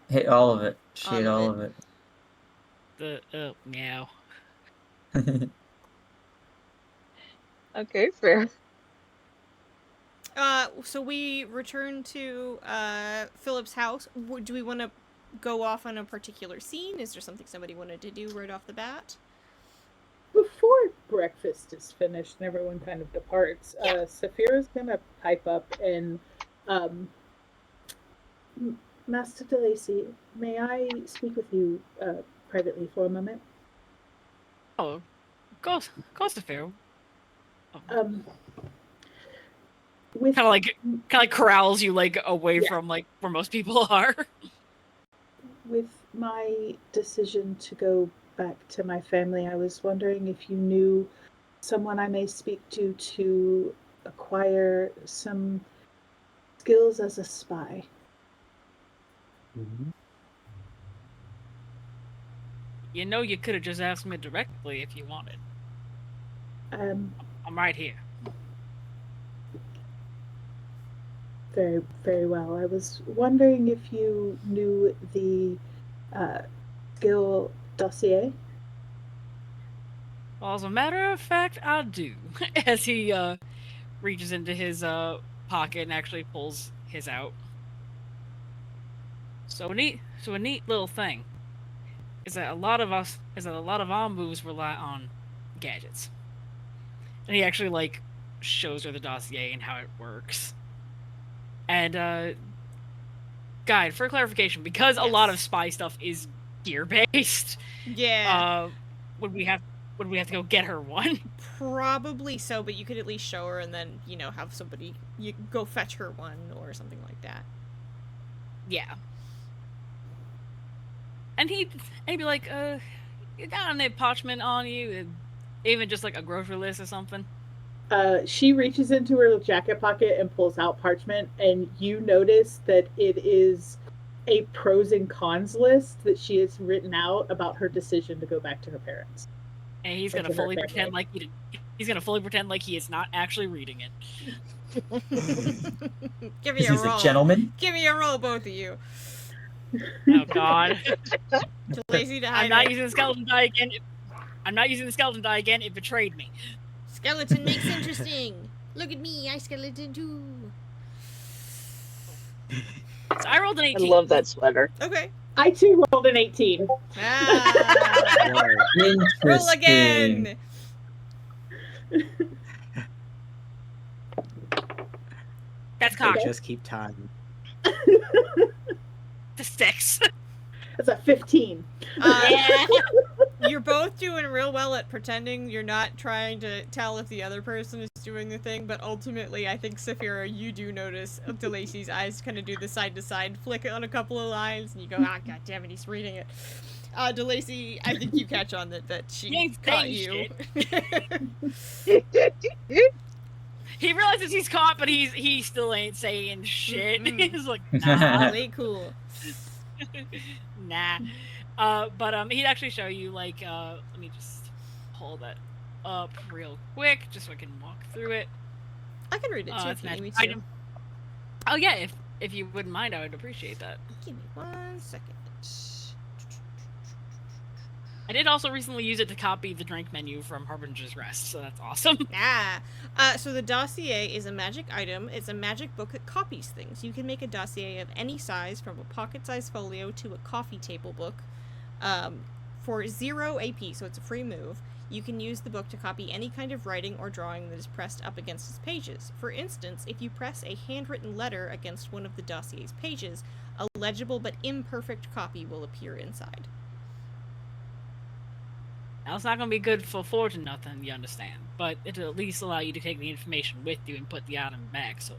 Hate all of it. She ate all of it. Meow. Okay, fair. So we return to Philip's house. Do we want to go off on a particular scene? Is there something somebody wanted to do right off the bat? Before breakfast is finished and everyone kind of departs, Saphira's gonna pipe up and, Master DeLacy, may I speak with you privately for a moment? Oh, of course, Pharaoh. With Kind of like corrals you like away from like where most people are. With my decision to go back to my family, I was wondering if you knew someone I may speak to acquire some skills as a spy. You know, you could have just asked me directly if you wanted. I'm right here. Very, very well. I was wondering if you knew the skill dossier. Well, as a matter of fact, I do. As he reaches into his pocket and actually pulls his out. So a neat little thing is that a lot of our moves rely on gadgets. And he actually like shows her the dossier and how it works. And guide for clarification, because a lot of spy stuff is gear based. Yeah. Would we have to go get her one? Probably so, but you could at least show her and then, have somebody go fetch her one or something like that. Yeah. And he'd be like, you got any parchment on you? Even just like a grocery list or something? She reaches into her jacket pocket and pulls out parchment, and you notice that it is a pros and cons list that she has written out about her decision to go back to her parents. And he's gonna fully pretend like he is not actually reading it. Give me a roll. He's a gentleman. Give me a roll, both of you. Oh God. Too lazy to hide. I'm not using the skeleton die again. It betrayed me. Skeleton makes interesting. Look at me, I skeleton too. So I rolled an 18. I love that sweater. Okay. I too rolled an 18. Ah, Whoa. roll Interesting. again. That's They cocked. just keep time. The 6. That's a 15. Yeah. You're both doing real well at pretending you're not trying to tell if the other person is doing the thing, but ultimately, I think, Saphira, you do notice DeLacy's eyes kind of do the side-to-side flick on a couple of lines, and you go, ah, god damn it, he's reading it. DeLacy, I think you catch on that she He ain't caught saying you. He realizes he's caught, but he still ain't saying shit. Mm-mm. He's like, nah. Way cool. Nah. But he'd actually show you, like, let me just pull that up real quick, just so I can walk through it. I can read it too It's if you an need me item. to. Oh yeah, if you wouldn't mind, I would appreciate that. Give me 1 second. I did also recently use it to copy the drink menu from Harbinger's Rest, so that's awesome. So the dossier is a magic item. It's a magic book that copies things. You can make a dossier of any size, from a pocket-sized folio to a coffee table book, for 0 AP, so it's a free move. You can use the book to copy any kind of writing or drawing that is pressed up against its pages. For instance, if you press a handwritten letter against one of the dossier's pages, a legible but imperfect copy will appear inside. Now, it's not going to be good for fortune nothing, you understand, but it'll at least allow you to take the information with you and put the item back so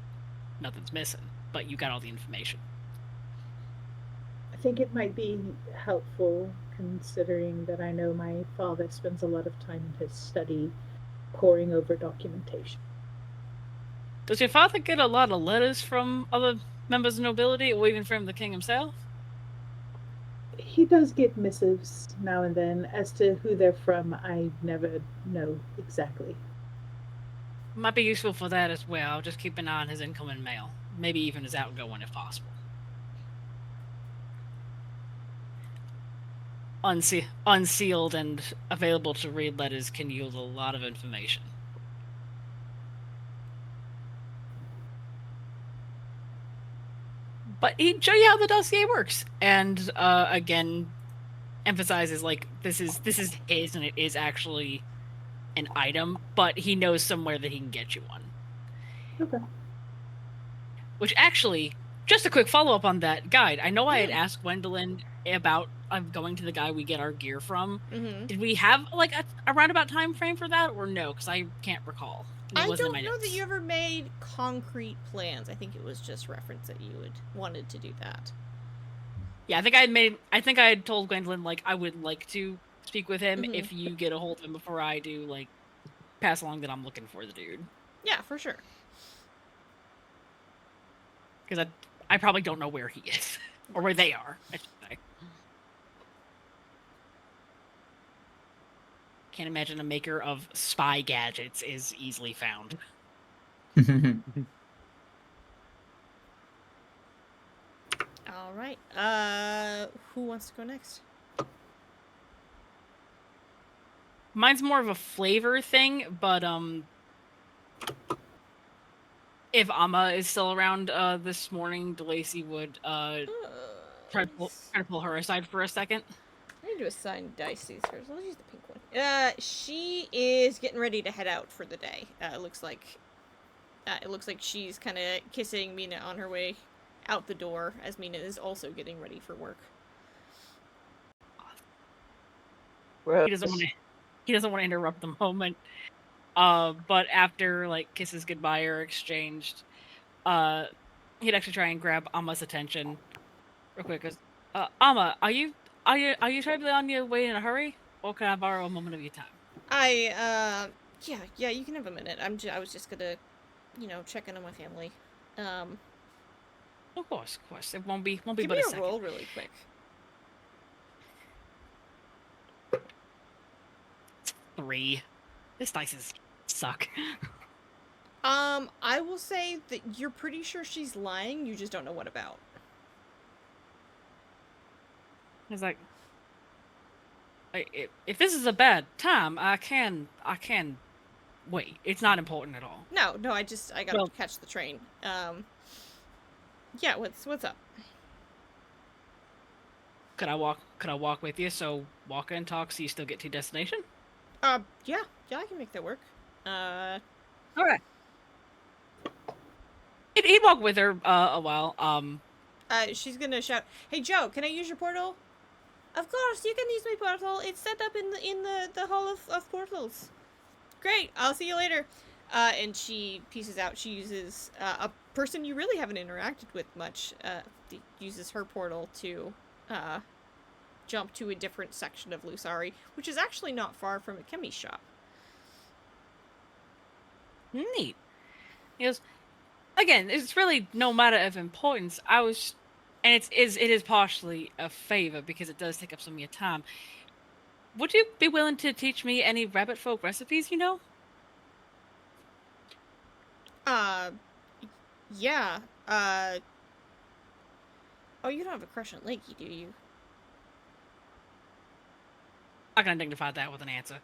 nothing's missing, but you got all the information. I think it might be helpful, considering that I know my father spends a lot of time in his study poring over documentation. Does your father get a lot of letters from other members of nobility, or even from the king himself? He does get missives now and then. As to who they're from, I never know exactly. Might be useful for that as well. Just keep an eye on his incoming mail. Maybe even his outgoing if possible. Unsealed and available to read letters can yield a lot of information. But he'd show you how the dossier works, and again, emphasizes like this is his, and it is actually an item, but he knows somewhere that he can get you one. Okay. Which actually, just a quick follow up on that guide. I know I had asked Gwendolyn about going to the guy we get our gear from. Mm-hmm. Did we have like a roundabout time frame for that, or no? Because I can't recall. I don't know that you ever made concrete plans. I think it was just reference that you had wanted to do that. Yeah, I think I had told Gwendolyn, like, I would like to speak with him. Mhm. If you get a hold of him before I do, like, pass along that I'm looking for the dude. Yeah, for sure. Because I probably don't know where he is. Or where they are, I should say. Can't imagine a maker of spy gadgets is easily found. All right. Who wants to go next? Mine's more of a flavor thing, but if Amma is still around this morning, DeLacy would try to pull her aside for a second. I need to assign dice these first. I'll use the pink one. She is getting ready to head out for the day. It looks like she's kind of kissing Mina on her way out the door, as Mina is also getting ready for work. He doesn't want to interrupt the moment. But after like kisses goodbye are exchanged, he'd actually try and grab Amma's attention real quick. Goes, Amma, are you trying to be on your way in a hurry, or can I borrow a moment of your time? Yeah, you can have a minute. I was just gonna, check in on my family. Of course. It won't be Give but me a a second. roll really quick. 3. This dice is suck. I will say that you're pretty sure she's lying. You just don't know what about. It's like, if this is a bad time, I can wait. It's not important at all. No, I gotta catch the train. Yeah, what's up? Could I walk with you? So walk and talk so you still get to your destination? Yeah, I can make that work. Okay. He'd walk with her a while. She's gonna shout, "Hey Joe, can I use your portal?" Of course, you can use my portal. It's set up in the hall of portals. Great, I'll see you later. And she pieces out. She uses a person you really haven't interacted with much. Uses her portal to jump to a different section of Lusari, which is actually not far from a chemist shop. Neat. He goes, again, it's really no matter of importance. And it is partially a favor because it does take up some of your time. Would you be willing to teach me any rabbit folk recipes you know? Yeah. Oh, you don't have a crush on Lakey, do you? I'm not gonna dignify that with an answer.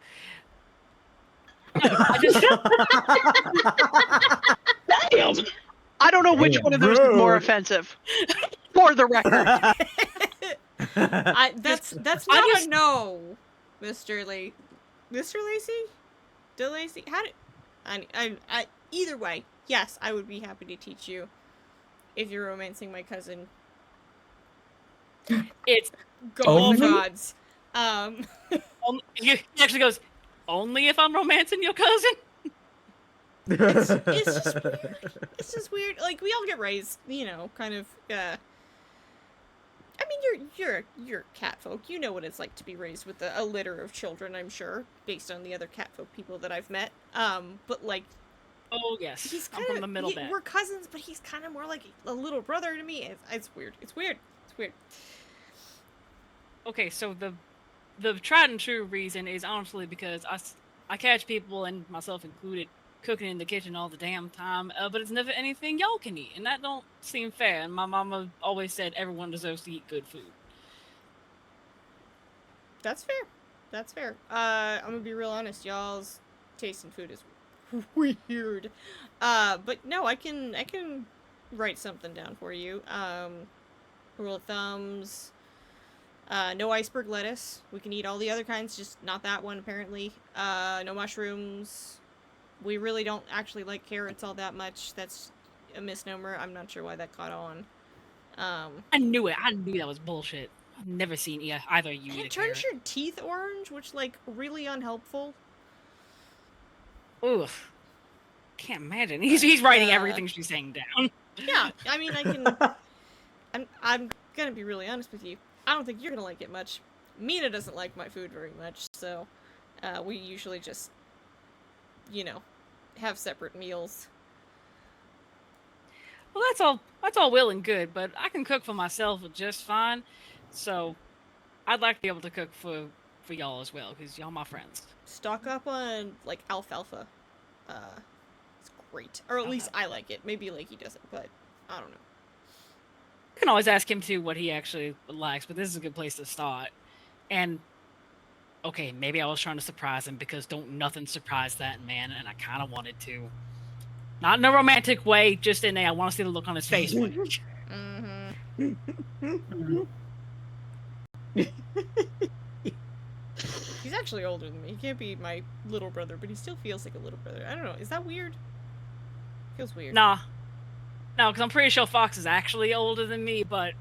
No, I just Damn! I don't know which one of those is more Rude. offensive. For the record. That's I not just- a no, Mr. Lacey? DeLacy? How did... I either way, yes, I would be happy to teach you if you're romancing my cousin. it's Go Only? gods. he actually goes, only if I'm romancing your cousin? It's just weird. It's just weird. Like, we all get raised, kind of, I mean, you're cat folk. You know what it's like to be raised with a litter of children, I'm sure, based on the other cat folk people that I've met. But, like... Oh, yes. He's I'm kind from of... the middle bit. We're cousins, but he's kind of more like a little brother to me. It's weird. It's weird. It's weird. Okay, so the tried and true reason is honestly because I catch people, and myself included, cooking in the kitchen all the damn time, but it's never anything y'all can eat, and that don't seem fair. And my mama always said everyone deserves to eat good food. That's fair. That's fair. I'm gonna be real honest. Y'all's taste in food is weird. But no, I can write something down for you. Rule of thumbs. No iceberg lettuce. We can eat all the other kinds, just not that one apparently. No mushrooms. We really don't actually like carrots all that much. That's a misnomer. I'm not sure why that caught on. I knew it. I knew that was bullshit. I've never seen either of you And eat a it turns carrot. your teeth orange, which, like, really unhelpful. Ugh. Can't imagine. He's writing Uh, everything she's saying down. Yeah, I mean, I can... I'm gonna be really honest with you. I don't think you're gonna like it much. Mina doesn't like my food very much, so we usually just, have separate meals. Well, that's all well and good, but I can cook for myself just fine. So I'd like to be able to cook for y'all as well, because y'all my friends. Stock up on, like, alfalfa. It's great. Or at least I like it. Maybe Lakey doesn't, but I don't know. You can always ask him too what he actually likes, but this is a good place to start. And okay, maybe I was trying to surprise him because don't nothing surprise that man, and I kind of wanted to. Not in a romantic way, just in a I want to see the look on his face. He's actually older than me. He can't be my little brother, but he still feels like a little brother. I don't know. Is that weird? Feels weird. Nah. No, because I'm pretty sure Fox is actually older than me, but...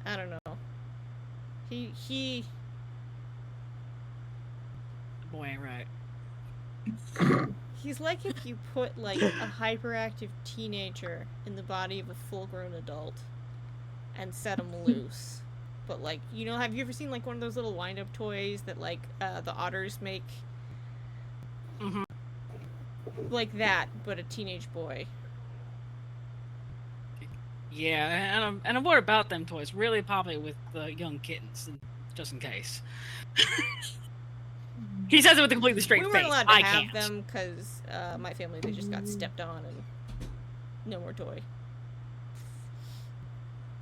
I don't know. He... Boy ain't right. He's like if you put, like, a hyperactive teenager in the body of a full-grown adult and set him loose. But, like, have you ever seen, like, one of those little wind-up toys that, like, the otters make? Mm-hmm. Like that, but a teenage boy. Yeah, and a word about them toys. Really popular with the young kittens, just in case. He says it with a completely straight We face. weren't allowed to I have can't. them because my family, they just got stepped on and no more toy.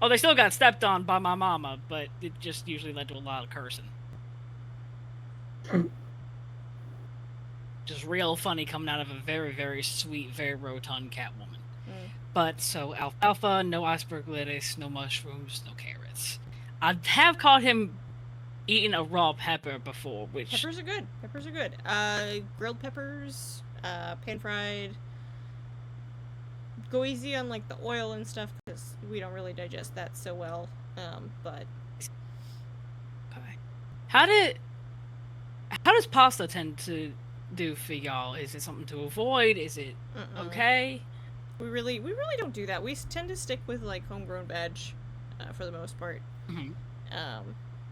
Oh, they still got stepped on by my mama, but it just usually led to a lot of cursing. Just real funny coming out of a very, very sweet, very rotund cat woman. But so alfalfa, no iceberg lettuce, no mushrooms, no carrots. I have caught him eating a raw pepper before, which Peppers are good. Peppers are good. Grilled peppers, pan fried. Go easy on like the oil and stuff because we don't really digest that so well. But okay. How does pasta tend to do for y'all? Is it something to avoid? Is it okay? we really don't do that. We tend to stick with like homegrown veg, for the most part. Mm-hmm.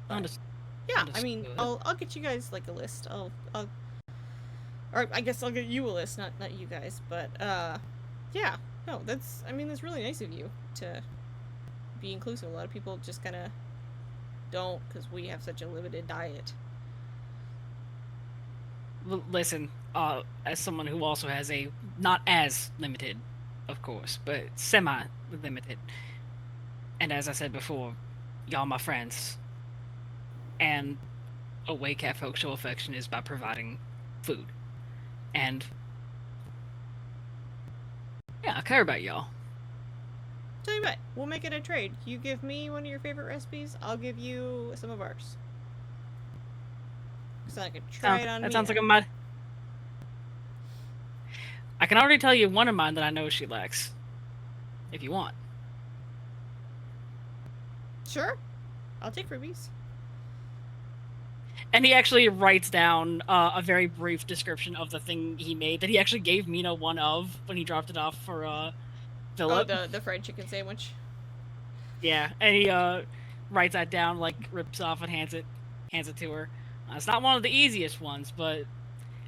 But, yeah, I mean, I'll get you guys like a list. I'll or I guess I'll get you a list, not you guys. But yeah, no, that's really nice of you to be inclusive. A lot of people just kind of don't because we have such a limited diet. Listen, as someone who also has a not as limited, of course, but semi-limited, and as I said before, y'all my friends, and a way cat folks show affection is by providing food, and yeah, I care about y'all. Tell you what, we'll make it a trade. You give me one of your favorite recipes, I'll give you some of ours. So I can try it on me. That sounds like I can already tell you one of mine that I know she likes. If you want. Sure. I'll take rubies. And he actually writes down a very brief description of the thing he made that he actually gave Mina one of when he dropped it off for Philip. Oh, the fried chicken sandwich. Yeah, and he writes that down, like rips off and hands it to her. It's not one of the easiest ones, but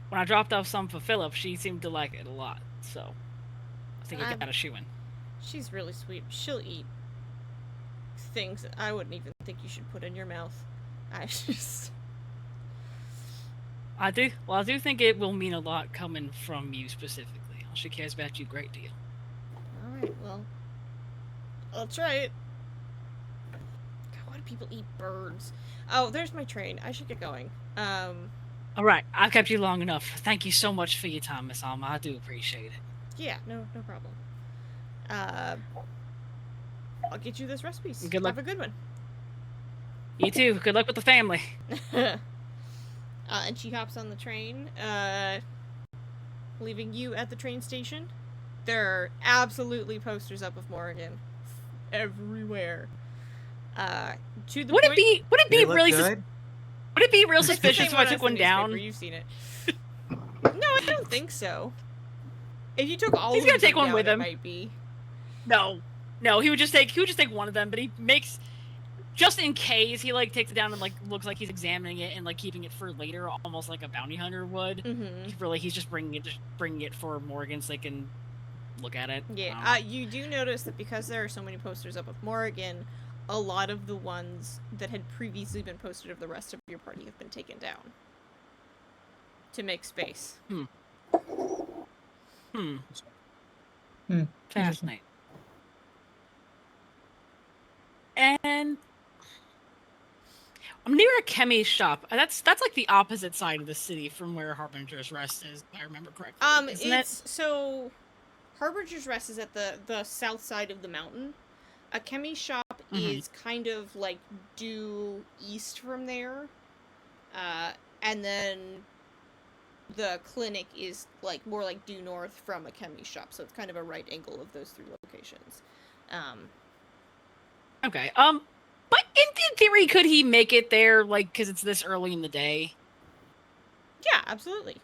when I dropped off some for Philip, she seemed to like it a lot. So I think it got a shoe in. She's really sweet. She'll eat things that I wouldn't even think you should put in your mouth. I do think it will mean a lot coming from you specifically. She cares about you a great deal. Alright, well, I'll try it. God, why do people eat birds? Oh, there's my train. I should get going. Alright, I've kept you long enough. Thank you so much for your time, Miss Alma. I do appreciate it. Yeah, no problem. I'll get you this recipe. Good luck. Have a good one. You too. Good luck with the family. And she hops on the train, leaving you at the train station. There are absolutely posters up of Morrigan everywhere. To the Would point... it be really good? Would it be real suspicious if I took one down? You've seen it. No, I don't think so. If you took all He's of them gonna take one down, with him. It might be. No, he would just take one of them, but he makes, just in case, he like takes it down and like looks like he's examining it and like keeping it for later, almost like a bounty hunter would. Mm-hmm. He's just bringing it for Morgan so they can look at it. Yeah, you do notice that because there are so many posters up of Morrigan, a lot of the ones that had previously been posted of the rest of your party have been taken down to make space. Fascinating. And I'm near a chemist's shop. That's like the opposite side of the city from where Harbinger's Rest is, if I remember correctly. Isn't it? So Harbinger's Rest is at the south side of the mountain. A chemist's shop is kind of like due east from there. And then the clinic is like more like due north from a chemist's shop, so it's kind of a right angle of those three locations. Okay. But in theory, could he make it there, like, because it's this early in the day? Yeah, absolutely.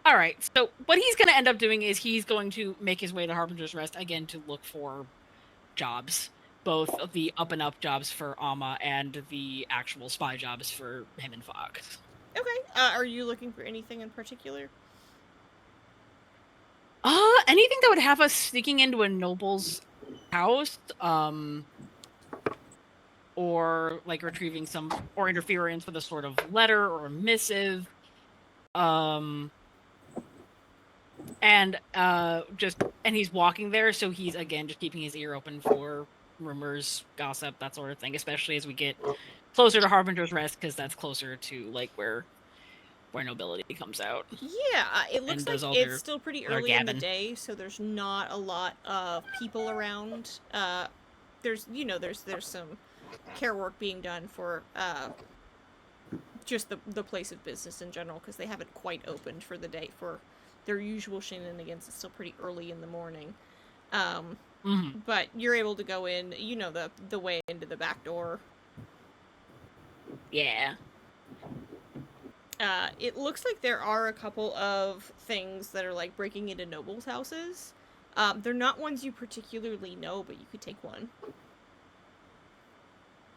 All right. So what he's going to end up doing is he's going to make his way to Harbinger's Rest again to look for jobs, both the up and up jobs for Alma and the actual spy jobs for him and Fox. Okay. Are you looking for anything in particular? Anything that would have us sneaking into a noble's house, or like retrieving some or interference with a sort of letter or a missive, and he's walking there, so he's again just keeping his ear open for rumors, gossip, that sort of thing, especially as we get closer to Harbinger's Rest, because that's closer to like where where nobility comes out. Yeah, it looks And like does all it's their- still pretty their early in the gabbing. day, so there's not a lot of people around. There's some care work being done for just the place of business in general, because they haven't quite opened for the day for their usual shenanigans. It's still pretty early in the morning. But you're able to go in, the way into the back door. Yeah. It looks like there are a couple of things that are like breaking into nobles' houses. They're not ones you particularly know, but you could take one.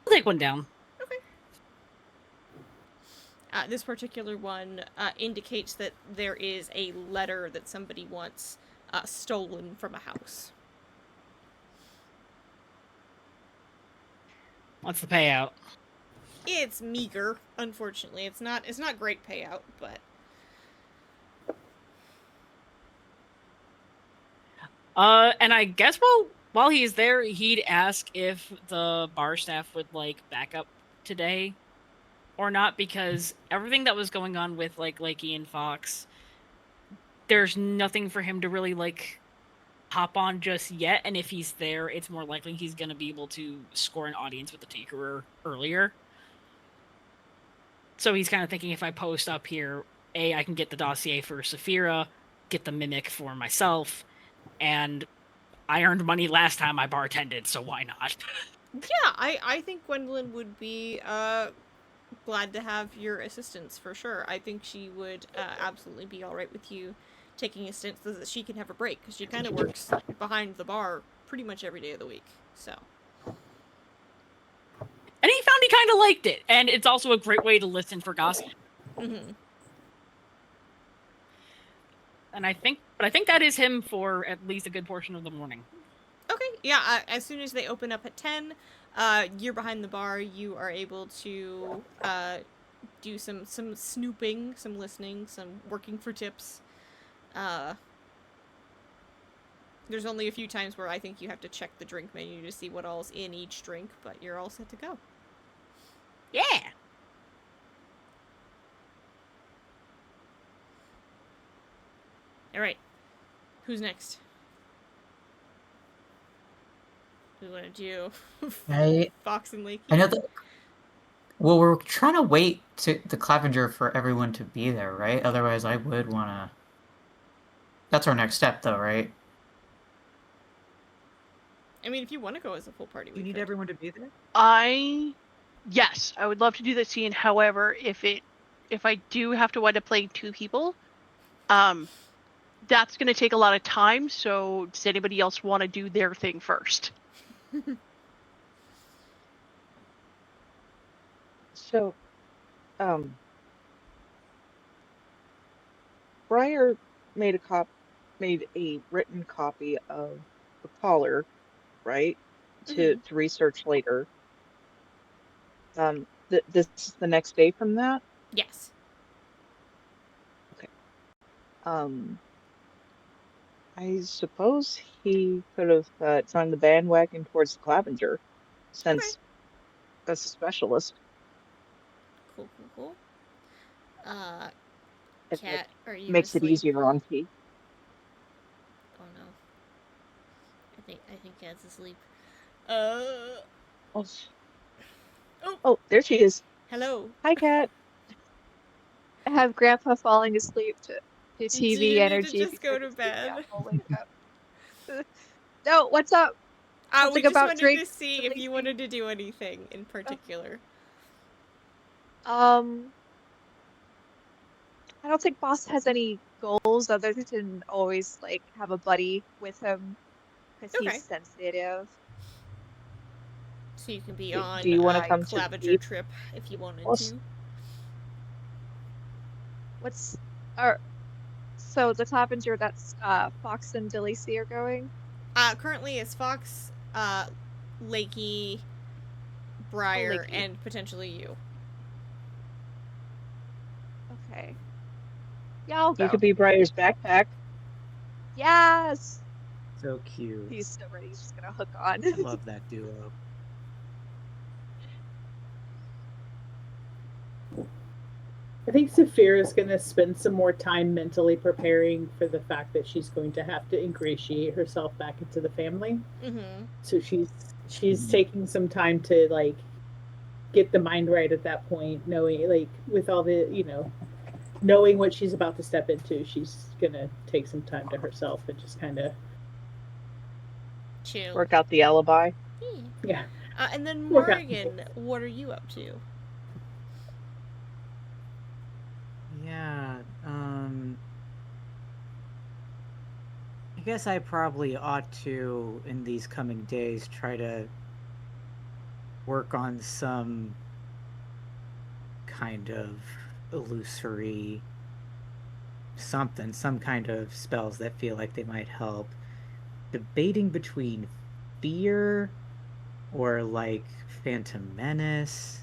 I'll take one down. Okay. This particular one indicates that there is a letter that somebody wants stolen from a house. What's the payout? It's meager, unfortunately. It's not great payout, but And I guess while he's there, he'd ask if the bar staff would like back up today or not, because everything that was going on with like Lakey and Fox, there's nothing for him to really like hop on just yet, and if he's there, it's more likely he's going to be able to score an audience with the Tinkerer earlier. So he's kind of thinking, if I post up here, I can get the dossier for Saphira, get the Mimic for myself, and I earned money last time I bartended, so why not? yeah, I think Gwendolyn would be glad to have your assistance for sure. I think she would absolutely be all right with you taking a stint so that she can have a break, because she kind of works behind the bar pretty much every day of the week. So. And he found he kind of liked it, and it's also a great way to listen for gossip. Mm-hmm. And I think that is him for at least a good portion of the morning. Okay, yeah, as soon as they open up at 10, you're behind the bar, you are able to do some snooping, some listening, some working for tips. There's only a few times where I think you have to check the drink menu to see what all's in each drink, but you're all set to go. Yeah! Alright. Who's next? Who want to do Fox and Lakey? I know that. Well, we're trying to wait to the Clavenger for everyone to be there, right? Otherwise, I would want to. That's our next step, though, right? I mean, if you want to go as a full party, we You need could. everyone to be there? Yes, I would love to do that scene. However, if I do have to wind up playing two people, that's going to take a lot of time. So does anybody else want to do their thing first? So, Breyer made a written copy of the caller, right? To research later. This is the next day from that. Yes. Okay. I suppose he could have joined the bandwagon towards the Clavenger, since that's a specialist. Cool. If Cat, it are you makes it asleep? easier on T. Oh no. I think Cat's asleep. Oh, there she is. Hello. Hi, Cat. I have Grandpa falling asleep to TV Do you energy. need to just because go to it's bed? I'll wake up. No, what's up? We Something just about wanted drinks, to see if you wanted to do anything in particular. I don't think Boss has any goals other than always like have a buddy with him because Okay. he's sensitive. So you can be Do on you want a to come to the Clavenger deep? trip if you wanted Boss? to. What's so the Clavenger that's Fox and DeLacy are going? Currently it's Fox, Lakey, Briar, Lakey. and potentially you. Okay. Yeah, I'll go. You could be Breyer's backpack. Yes! So cute. He's so ready. He's just gonna hook on. I love that duo. I think Saphira is going to spend some more time mentally preparing for the fact that she's going to have to ingratiate herself back into the family. Mm-hmm. So she's taking some time to like get the mind right at that point, knowing like with all the knowing what she's about to step into, she's gonna take some time to herself and just kind of Chill. Work out the alibi. yeah And then work out. Morgan, what are you up to? Yeah, I guess I probably ought to, in these coming days, try to work on some kind of illusory something, some kind of spells that feel like they might help. Debating between fear or like Phantom Menace.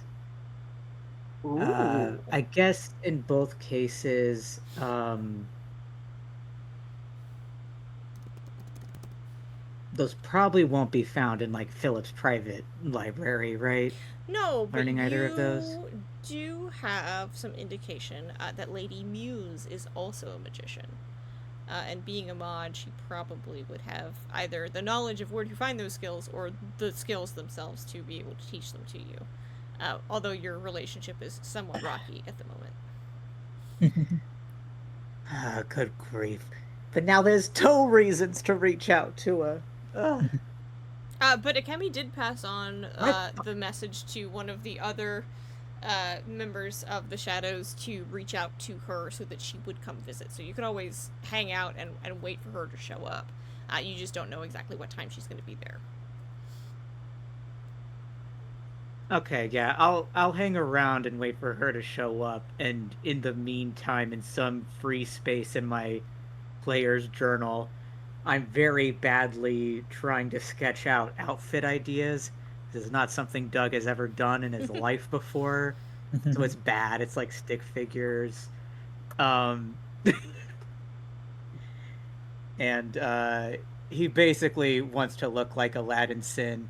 Ooh. I guess in both cases, those probably won't be found in like Philip's private library, right? No, but Learning either of those. you do have some indication that Lady Muse is also a magician. And being a mod, she probably would have either the knowledge of where to find those skills or the skills themselves to be able to teach them to you. Although your relationship is somewhat rocky at the moment. Ah, good grief. But now there's two reasons to reach out to her. But Akemi did pass on the message to one of the other members of the Shadows to reach out to her so that she would come visit. So you could always hang out and wait for her to show up. You just don't know exactly what time she's going to be there. Okay, yeah, I'll hang around and wait for her to show up, and in the meantime, in some free space in my player's journal, I'm very badly trying to sketch out outfit ideas. This is not something Doug has ever done in his life before, so it's bad. It's like stick figures. Um, and he basically wants to look like Aladdin Sin,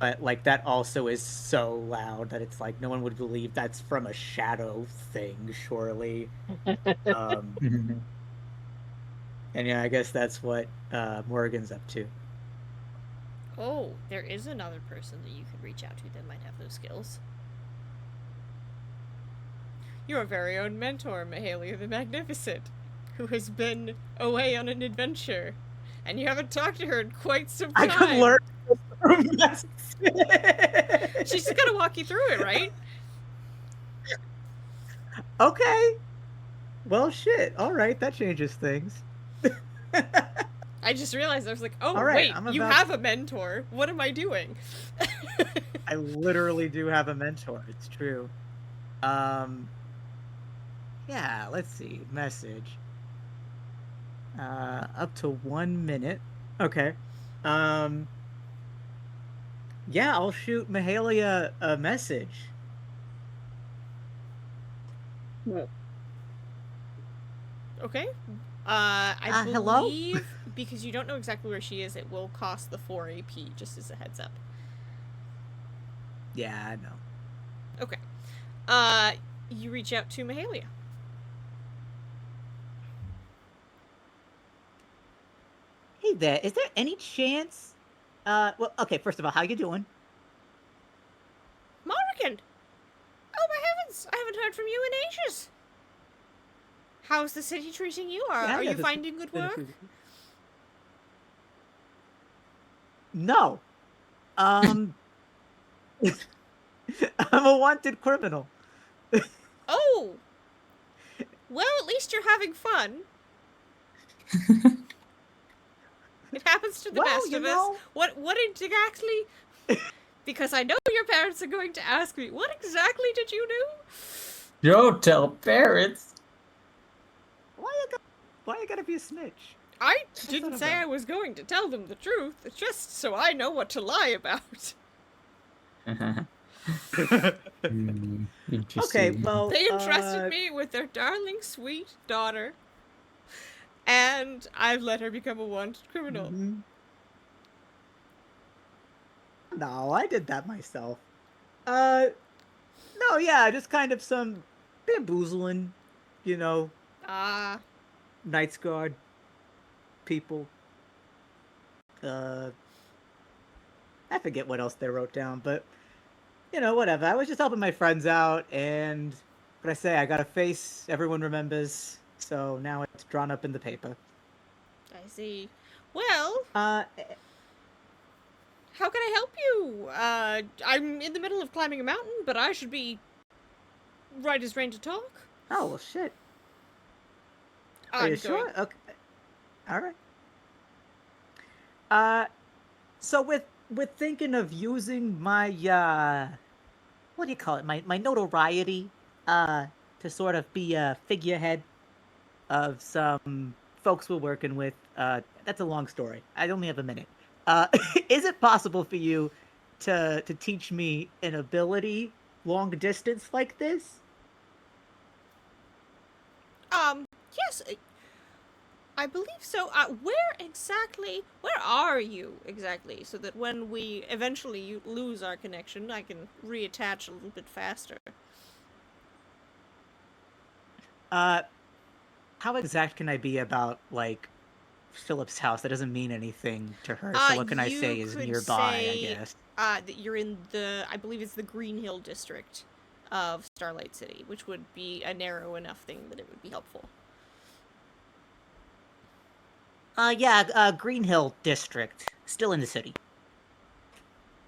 but like that also is so loud that it's like no one would believe that's from a shadow thing, surely. And yeah, I guess that's what Morgan's up to. Oh, there is another person that you could reach out to that might have those skills. Your very own mentor, Mahalia the Magnificent, who has been away on an adventure, and you haven't talked to her in quite some time. I could learn from that. She's just gonna walk you through it, right? Okay. Well, shit. All right, that changes things. I just realized I was like, oh, right, wait, you have a mentor. What am I doing? I literally do have a mentor. It's true. Yeah, let's see. Message. Up to 1 minute. Okay. Yeah, I'll shoot Mahalia a message. Okay. I hello? believe, because you don't know exactly where she is, it will cost the 4 AP, just as a heads up. Yeah, I know. Okay. You reach out to Mahalia. Hey there, is there any chance? Well, okay, first of all, how you doing? Morgan! Oh my heavens! I haven't heard from you in ages! How's the city treating you? Are you finding good work? No. I'm a wanted criminal. Oh! Well, at least you're having fun. It happens to the best of us. What exactly? Because I know your parents are going to ask me, what exactly did you do? Don't tell parents. Why you gotta be a snitch? I didn't say I was going to tell them the truth. It's just so I know what to lie about. Okay, well, they entrusted me with their darling, sweet daughter, and I've let her become a wanted criminal. Mm-hmm. No, I did that myself. No, yeah, just kind of some bamboozling, you know, Ah, Knights Guard people. I forget what else they wrote down, but whatever. I was just helping my friends out, and what I say, I got a face everyone remembers, so now it's drawn up in the paper. I see. Well, Uh, how can I help you? I'm in the middle of climbing a mountain, but I should be right as rain to talk. oh well, shit. Are I'm you going. sure? Okay, all right. Uh, so with thinking of using my what do you call it? My notoriety, to sort of be a figurehead of some folks we're working with. That's a long story. I only have a minute. Is it possible for you to teach me an ability long distance like this? Yes, I believe so. Where are you exactly? So that when we eventually lose our connection, I can reattach a little bit faster. Uh, how exact can I be about like Philip's house? That doesn't mean anything to her. So what can I say You is could nearby? I say, guess. that you're in I believe it's the Green Hill district of Starlight City, which would be a narrow enough thing that it would be helpful. Yeah, Green Hill district, still in the city.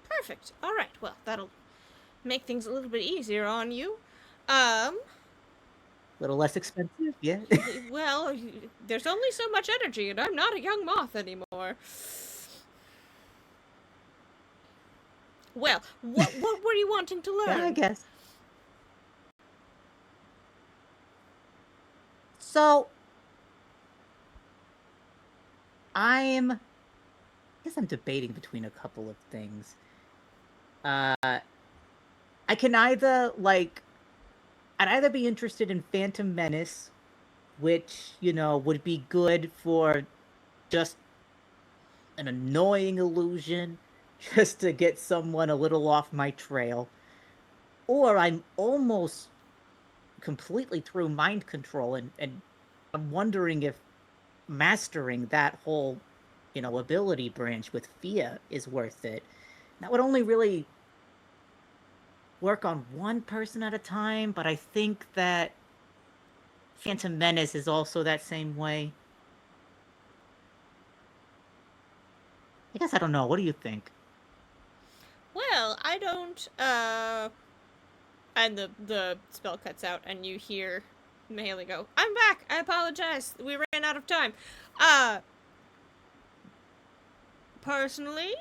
Perfect. All right. Well, that'll make things a little bit easier on you. Um, A little less expensive, yeah. well, there's only so much energy, and I'm not a young moth anymore. Well, what were you wanting to learn? Yeah, I guess. So I guess I'm debating between a couple of things. I can I'd either be interested in Phantom Menace, which, would be good for just an annoying illusion, just to get someone a little off my trail. Or I'm almost completely through mind control, and I'm wondering if mastering that whole, ability branch with fear is worth it. That would only really work on one person at a time, but I think that Phantom Menace is also that same way. I guess I don't know. What do you think? Well, I don't. And the spell cuts out, and you hear Mahaley go, "I'm back. I apologize. We ran out of time." Uh, Personally,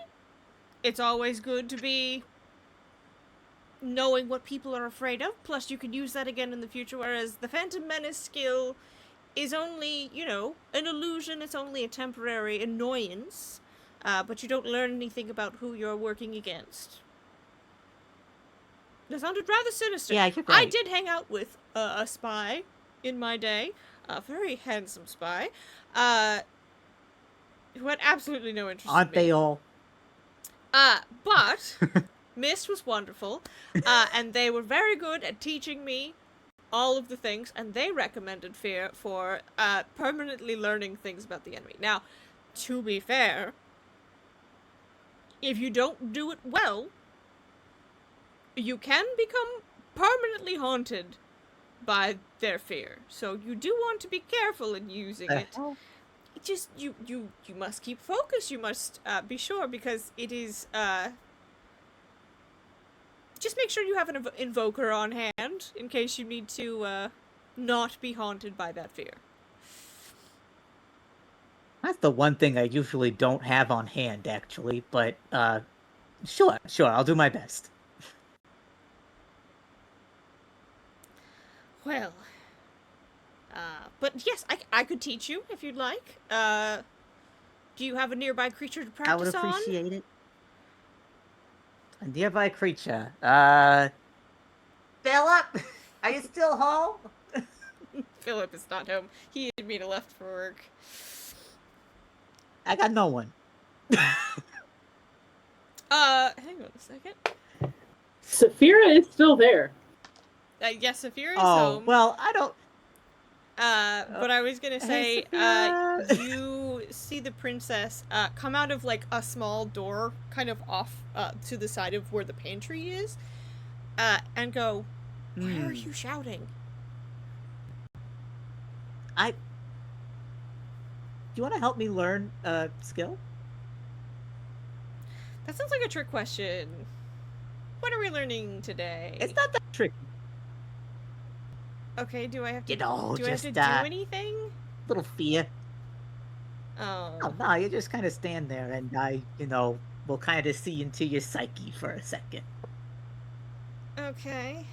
it's always good to be knowing what people are afraid of. Plus, you can use that again in the future. Whereas the Phantom Menace skill is only, an illusion. It's only a temporary annoyance. But you don't learn anything about who you're working against. That sounded rather sinister. Yeah, you're I right. did hang out with a spy in my day, a very handsome spy, who had absolutely no interest Aren't in me. they all? But Mist was wonderful, and they were very good at teaching me all of the things, and they recommended Fear for permanently learning things about the enemy. Now, to be fair, if you don't do it well, you can become permanently haunted by their fear. So you do want to be careful in using it. Hell? It just you must keep focus. You must be sure, because it is just make sure you have an invoker on hand in case you need to not be haunted by that fear. That's the one thing I usually don't have on hand, actually. But sure, I'll do my best. Well, but yes, I could teach you if you'd like. Do you have a nearby creature to I would practice on? appreciate it. A nearby creature. Philip, are you still home? Philip is not home. He and Mina left for work. I got no one. Hang on a second. Saphira is still there. Yes, Saphira is Oh, home. well, I don't. But I was gonna Hey, say, Saphira. you see the princess come out of like a small door, kind of off to the side of where the pantry is, and go, "Why are you shouting?" Do you want to help me learn a skill? That sounds like a trick question. What are we learning today? It's not that tricky. Okay, do I have to? You know, do I have to just do anything? little fear. Oh. Oh no, you just kind of stand there, and will kind of see into your psyche for a second. Okay.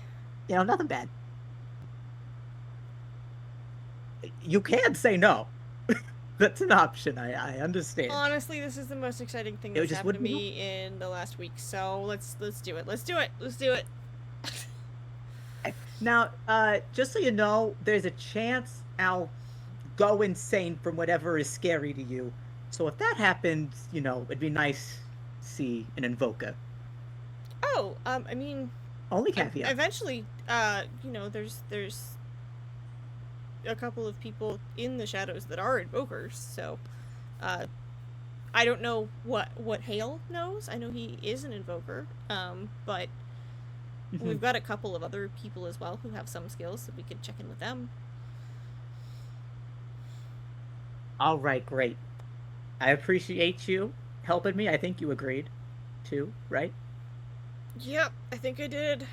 Nothing bad. You can say no. That's an option. I understand. Honestly, this is the most exciting thing It that's just happened to wouldn't be me in the last week. So let's do it. Let's do it. Let's do it. Now, just so you know, there's a chance I'll go insane from whatever is scary to you. So if that happens, it'd be nice to see an invoker. Oh, I mean, Only caveat. eventually, there's a couple of people in the shadows that are invokers. So, I don't know what Hale knows. I know he is an invoker. But we've got a couple of other people as well who have some skills, so we could check in with them. All right, great. I appreciate you helping me. I think you agreed, too, right? Yep, I think I did.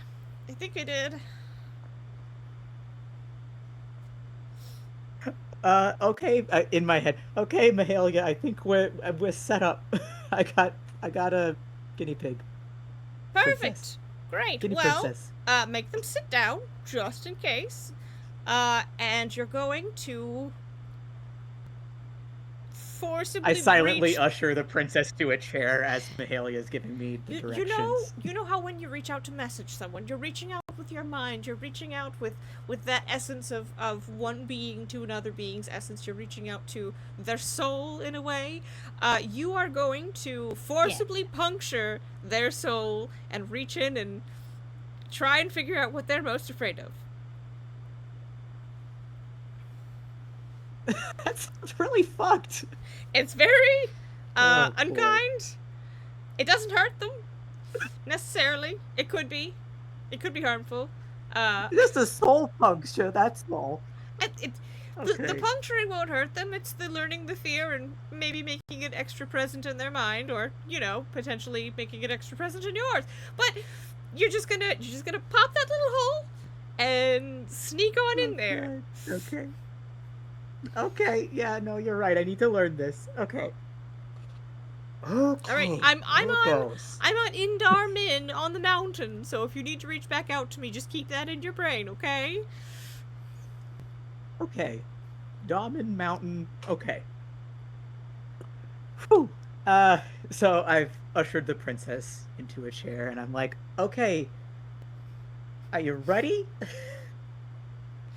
Okay, in my head. Okay, Mahalia, I think we're set up. I got a guinea pig. Perfect. Princess. Great. Guinea Well, princess. Make them sit down just in case. And you're going to forcibly I silently reach... usher the princess to a chair as Mahalia is giving me the directions. You know how when you reach out to message someone, you're reaching out with your mind, you're reaching out with that essence of one being to another being's essence, you're reaching out to their soul in a way. You are going to forcibly puncture their soul and reach in and try and figure out what they're most afraid of. That sounds really fucked. It's very Oh, boy. unkind. It doesn't hurt them necessarily. It could be harmful. Just a soul puncture, that's all. The Okay. puncturing won't hurt them. It's the learning the fear and maybe making it extra present in their mind, or potentially making it extra present in yours. But you're just gonna pop that little hole and sneak on in there. Okay, yeah, no, you're right. I need to learn this. Okay. Okay. All right, I'm on goes. Indar Min on the mountain. So if you need to reach back out to me, just keep that in your brain, okay? Okay. Damen Mountain. Okay. Whew. So I've ushered the princess into a chair, and I'm like, okay, are you ready?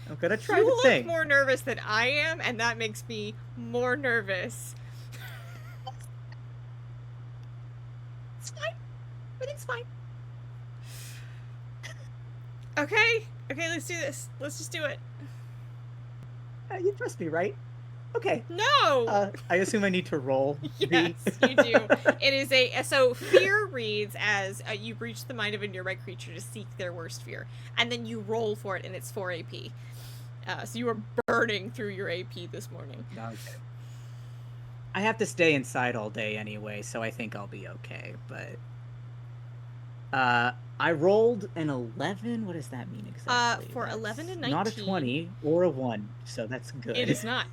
I'm gonna try you the look thing. more nervous than I am, and that makes me more nervous. It's fine. Everything's fine. Okay, let's do this. Let's just do it. You trust me, right? Okay. No! I assume I need to roll. Yes, you do. It is so fear reads as you breach the mind of a nearby creature to seek their worst fear, and then you roll for it, and it's 4 AP. So you were burning through your AP this morning. Okay. I have to stay inside all day anyway, so I think I'll be okay. But I rolled an 11. What does that mean exactly? For 11 and 19. Not a 20 or a 1, so that's good. It is not.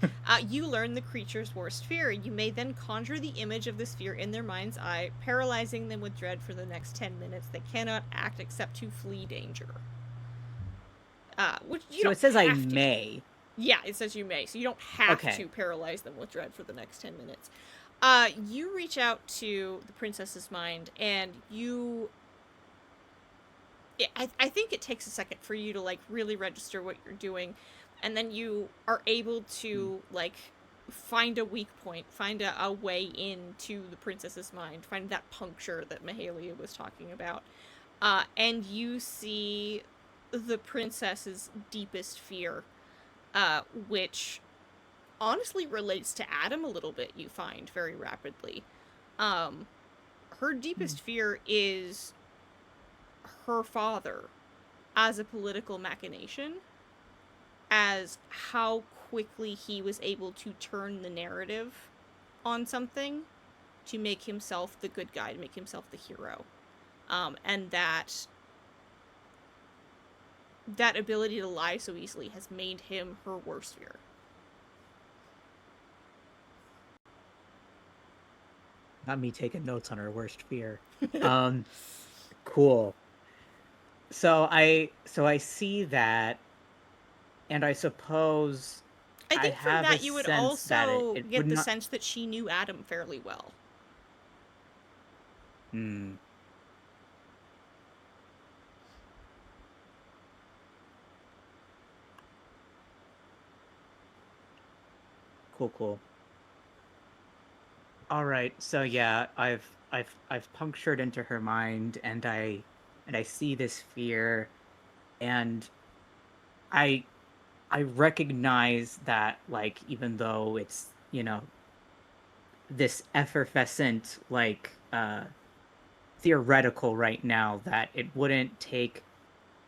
You learn the creature's worst fear. You may then conjure the image of this fear in their mind's eye, paralyzing them with dread for the next 10 minutes. They cannot act except to flee danger. Which you so it says I have to. may. Yeah, it says you may. So you don't have to paralyze them with dread for the next 10 minutes. You reach out to the princess's mind, and you... I think it takes a second for you to, really register what you're doing, and then you are able to, find a weak point, find a way into the princess's mind, find that puncture that Mahalia was talking about. And you see the princess's deepest fear, which honestly relates to Adam a little bit, you find very rapidly. Her deepest fear is her father as a political machination, as how quickly he was able to turn the narrative on something to make himself the good guy, to make himself the hero. And that ability to lie so easily has made him her worst fear. Not me taking notes on her worst fear. Cool. So I see that, and I suppose I think from have that a you would sense that also it get would the not. sense that she knew Adam fairly well. Hmm. Cool. All right. So yeah, I've punctured into her mind, and I see this fear, and I recognize that, like, even though it's, this effervescent, like, theoretical right now, that it wouldn't take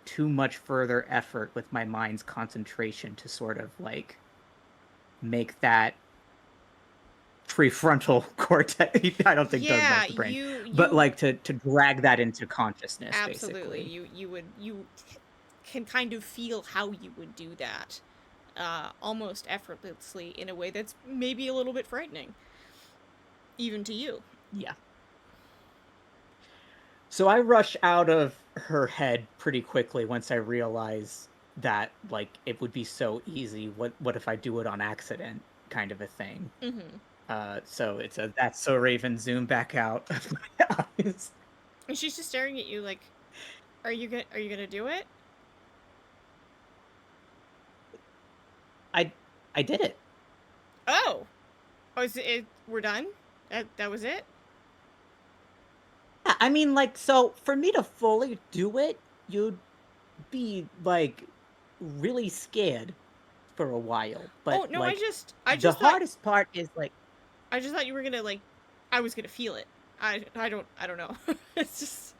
too much further effort with my mind's concentration to sort of, like, make that prefrontal cortex. I don't think does Yeah, much the brain, you but like to drag that into consciousness, absolutely. basically. You can kind of feel how you would do that, almost effortlessly in a way that's maybe a little bit frightening, even to you. Yeah. So I rush out of her head pretty quickly once I realize that, like, it would be so easy. What if I do it on accident, kind of a thing. Mm-hmm. So it's a that's so Raven zoom back out of my eyes. And she's just staring at you like, are you gonna do it? I did it. Oh, is it? We're done. That was it. Yeah, I mean, like, so for me to fully do it, you'd be like really scared for a while. Oh But no, like I the just thought hardest part is like, you were gonna like, I was gonna feel it. I don't know. It's just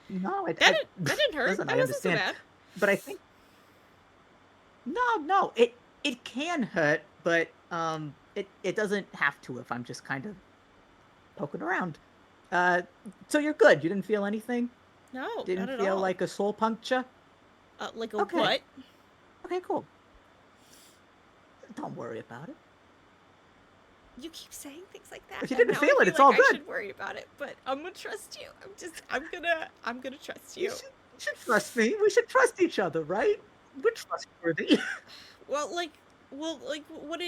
no, that didn't hurt. listen, That I wasn't so understand, bad. but I think no, it can hurt, but it doesn't have to if I'm just kind of poking around. Uh, so you're good. You didn't feel anything? No, not Didn't at feel all. like a soul puncture? Like a Okay. what? Okay, cool. Don't worry about it. You keep saying things like that. If you And didn't now feel I it, feel it's like all I good. should worry about it, but I'm gonna trust you. I'm gonna trust you. You should trust me. We should trust each other, right? We're trustworthy. Well, like, what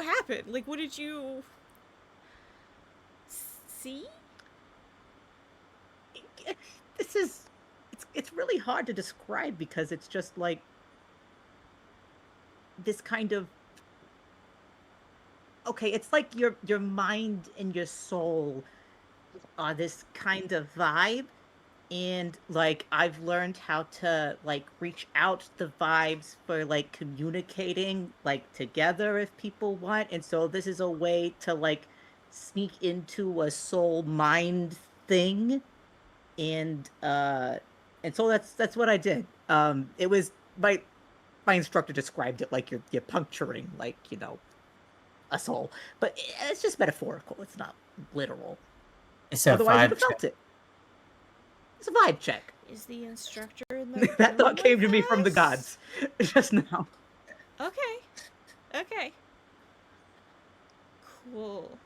happened? Like, what did you see? This is it's really hard to describe because it's just like this kind of okay, it's like your mind and your soul are this kind of vibe, and like I've learned how to like reach out the vibes for like communicating like together if people want, and so this is a way to like sneak into a soul mind thing, and so that's what I did. It was my instructor described it like you're puncturing, like, a soul, but it's just metaphorical. It's not literal. It's a Otherwise, you'd vibe have check. felt it. It's a vibe check. Is the instructor in the That room thought came with to me from the us? gods just now. Okay. Cool. You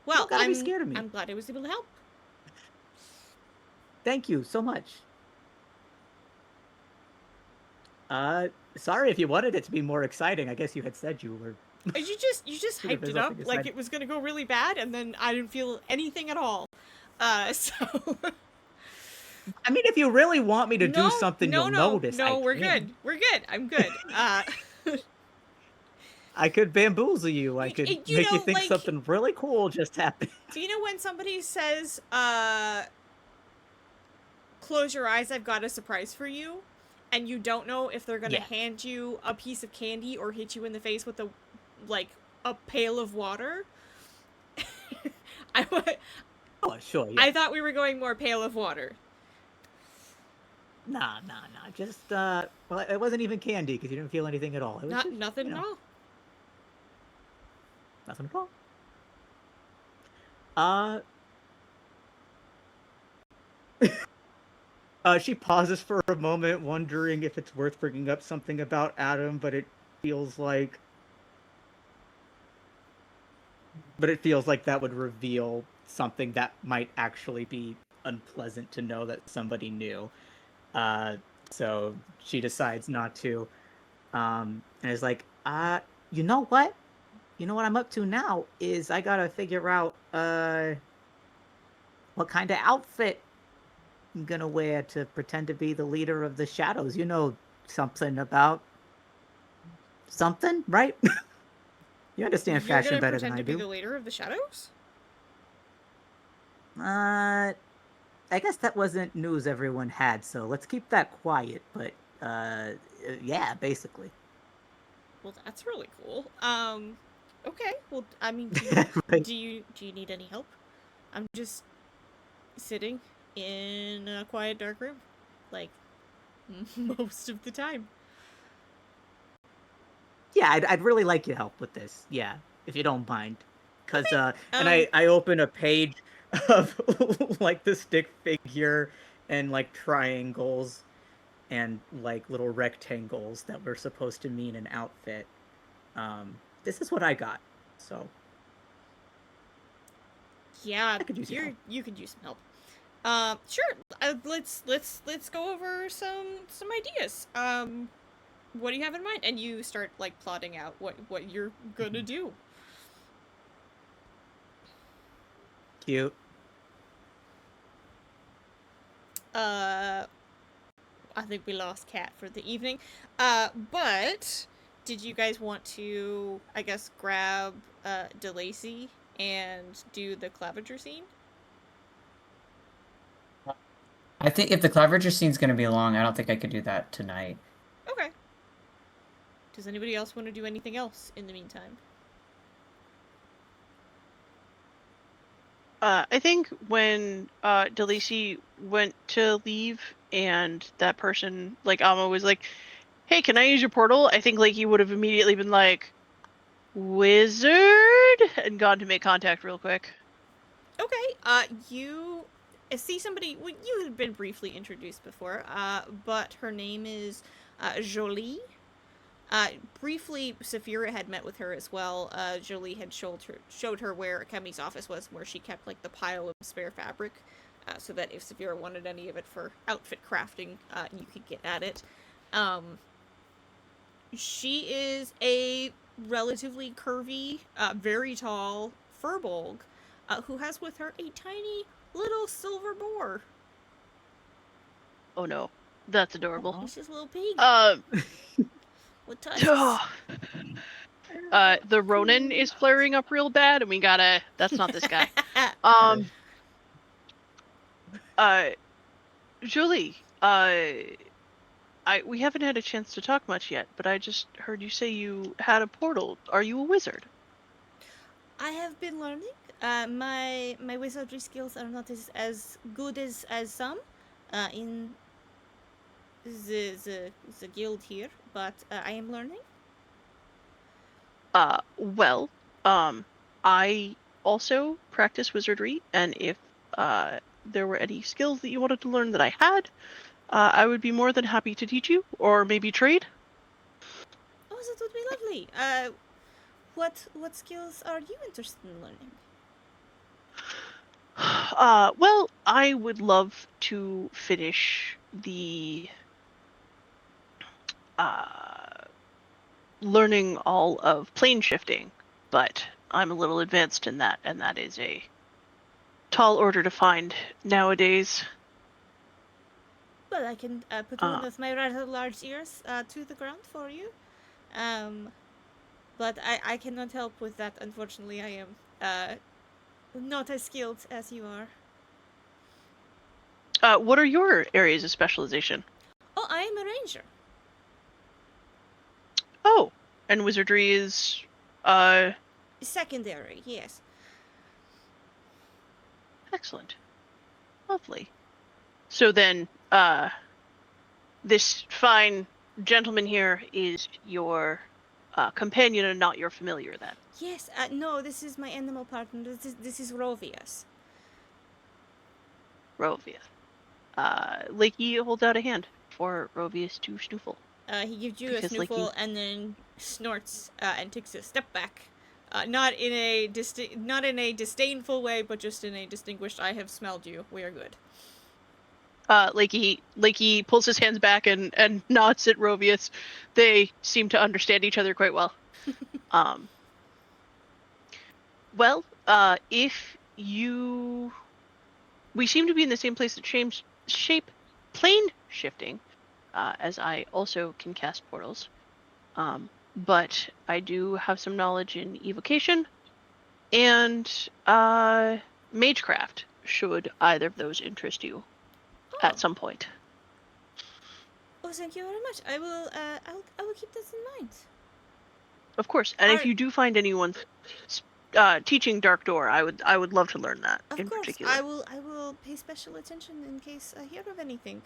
Well, don't gotta be scared of me. I'm glad I was able to help. Thank you so much. Sorry if you wanted it to be more exciting. I guess you had said you were. You just Sort of hyped it is up something like exciting. it was gonna go really bad, and then I didn't feel anything at all. So I mean, if you really want me to do no, something, you'll notice. no, we're can. good. We're good. I'm good. I could bamboozle you. I could you make you know, think like, something really cool just happened. do you know when somebody says, close your eyes, I've got a surprise for you, and you don't know if they're gonna Yeah. hand you a piece of candy or hit you in the face with a pail of water. Oh, sure, yeah. I thought we were going more pail of water. Nah. Just well, it wasn't even candy because you didn't feel anything at all. It was just Nothing you at know, all. nothing at all. Uh, she pauses for a moment, wondering if it's worth bringing up something about Adam, feels like, but it feels like that would reveal something that might actually be unpleasant to know that somebody knew. Uh, so she decides not to. And is like, you know what? You know what I'm up to now is I gotta figure out what kind of outfit I'm gonna wear to pretend to be the leader of the shadows. You know something about something, right? You understand You're fashion gonna better than pretend I to be do. the leader of the shadows? I guess that wasn't news everyone had, so let's keep that quiet. But yeah, basically. Well, that's really cool. Okay. Well, I mean, Right. do you need any help? I'm just sitting in a quiet, dark room, like most of the time. Yeah, I'd really like your help with this. Yeah, if you don't mind. Cause Okay. and I open a page of like the stick figure and like triangles and like little rectangles that were supposed to mean an outfit. This is what I got. So Yeah, I could use your help. you could use some help. Sure. Let's go over some ideas. What do you have in mind? And you start like plotting out what you're gonna do. Cute. Uh, I think we lost Cat for the evening. But did you guys want to, I guess, grab DeLacy and do the claviger scene? I think if the Clevenger scene's gonna be long, I don't think I could do that tonight. Okay. Does anybody else want to do anything else in the meantime? I think when Delisi went to leave and that person, like Amma, was like, "Hey, can I use your portal?" I think like he would have immediately been like, "Wizard," and gone to make contact real quick. Okay. You see somebody. Well, you had been briefly introduced before. But her name is Jolie. Briefly, Saphira had met with her as well. Jolie had showed her where Kemi's office was, where she kept like the pile of spare fabric, so that if Saphira wanted any of it for outfit crafting, you could get at it. Um, she is a relatively curvy, very tall furbolg, who has with her a tiny little silver boar. Oh no, that's adorable. He's just a little pig with tusks. The Ronin is flaring up real bad, and we gotta. That's not this guy. Julie. We haven't had a chance to talk much yet, but I just heard you say you had a portal. Are you a wizard? I have been learning. My wizardry skills are not as good as some in the guild here, but I am learning. Well, I also practice wizardry, and if there were any skills that you wanted to learn that I had, I would be more than happy to teach you, or maybe trade. Oh, that would be lovely. What skills are you interested in learning? Well, I would love to finish the learning all of plane shifting, but I'm a little advanced in that, and that is a tall order to find nowadays. Well, I can put one of my rather large ears to the ground for you. But I cannot help with that. Unfortunately, I am not as skilled as you are. What are your areas of specialization? Oh, I am a ranger. Oh, and wizardry is Secondary, yes. excellent. Lovely. So then, this fine gentleman here is your companion and not your familiar, then. Yes, no, this is my animal partner. This is Rovius. Rovius. Lakey holds out a hand for Rovius to snoofle. He gives you a Because, like, snoofle and then snorts and takes a step back. Not in a disdainful way, but just in a distinguished, I have smelled you. We are good. Lakey pulls his hands back and nods at Rovius. They seem to understand each other quite well. Well, if you... We seem to be in the same place that shape plane shifting, as I also can cast portals. But I do have some knowledge in evocation and magecraft, should either of those interest you at some point. Oh, thank you very much. I will keep this in mind. Of course, and if you do find anyone teaching Dark Door, I would love to learn that in particular. I will pay special attention in case I hear of anything.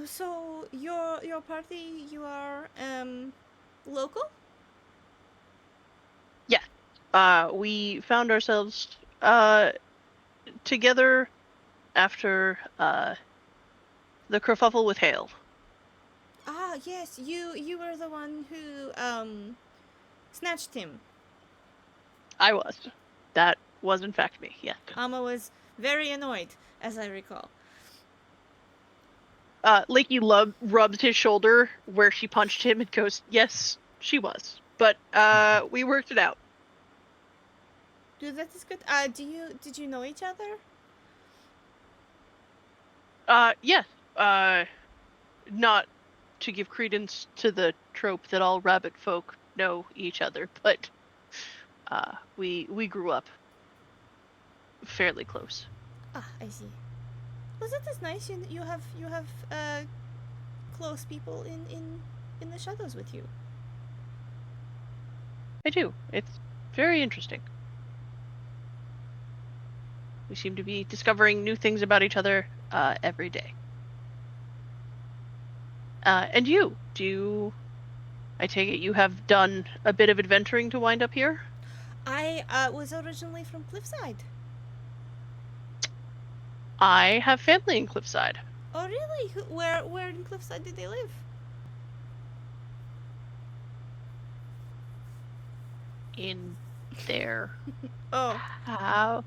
So your party, you are local? Yeah. We found ourselves together after the kerfuffle with Hale. Ah, yes, you were the one who snatched him. I was. That was in fact me, yeah. Amma was very annoyed, as I recall. Lakey rubs his shoulder where she punched him and goes, "Yes, she was. But we worked it out." Dude, that is good. Did you know each other? Yes. Not to give credence to the trope that all rabbit folk know each other, but we grew up fairly close. Ah, I see. Well, that is nice. You have close people in the shadows with you. I do. It's very interesting. We seem to be discovering new things about each other every day. And I take it you have done a bit of adventuring to wind up here? I was originally from Cliffside. I have family in Cliffside. Oh, really? Where in Cliffside did they live? In their Oh, house?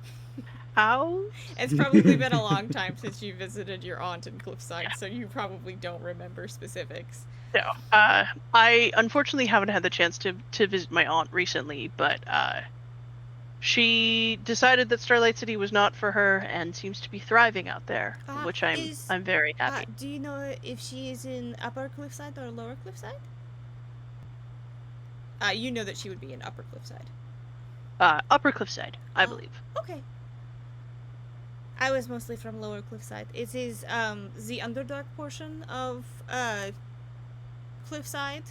it's probably been a long time since you visited your aunt in Cliffside, so you probably don't remember specifics. No. I unfortunately haven't had the chance to visit my aunt recently, but she decided that Starlight City was not for her and seems to be thriving out there, which I'm very happy. Do you know if she is in Upper Cliffside or Lower Cliffside? You know that she would be in Upper Cliffside. Upper Cliffside, I believe. Okay. I was mostly from Lower Cliffside. It is the Underdark portion of Cliffside.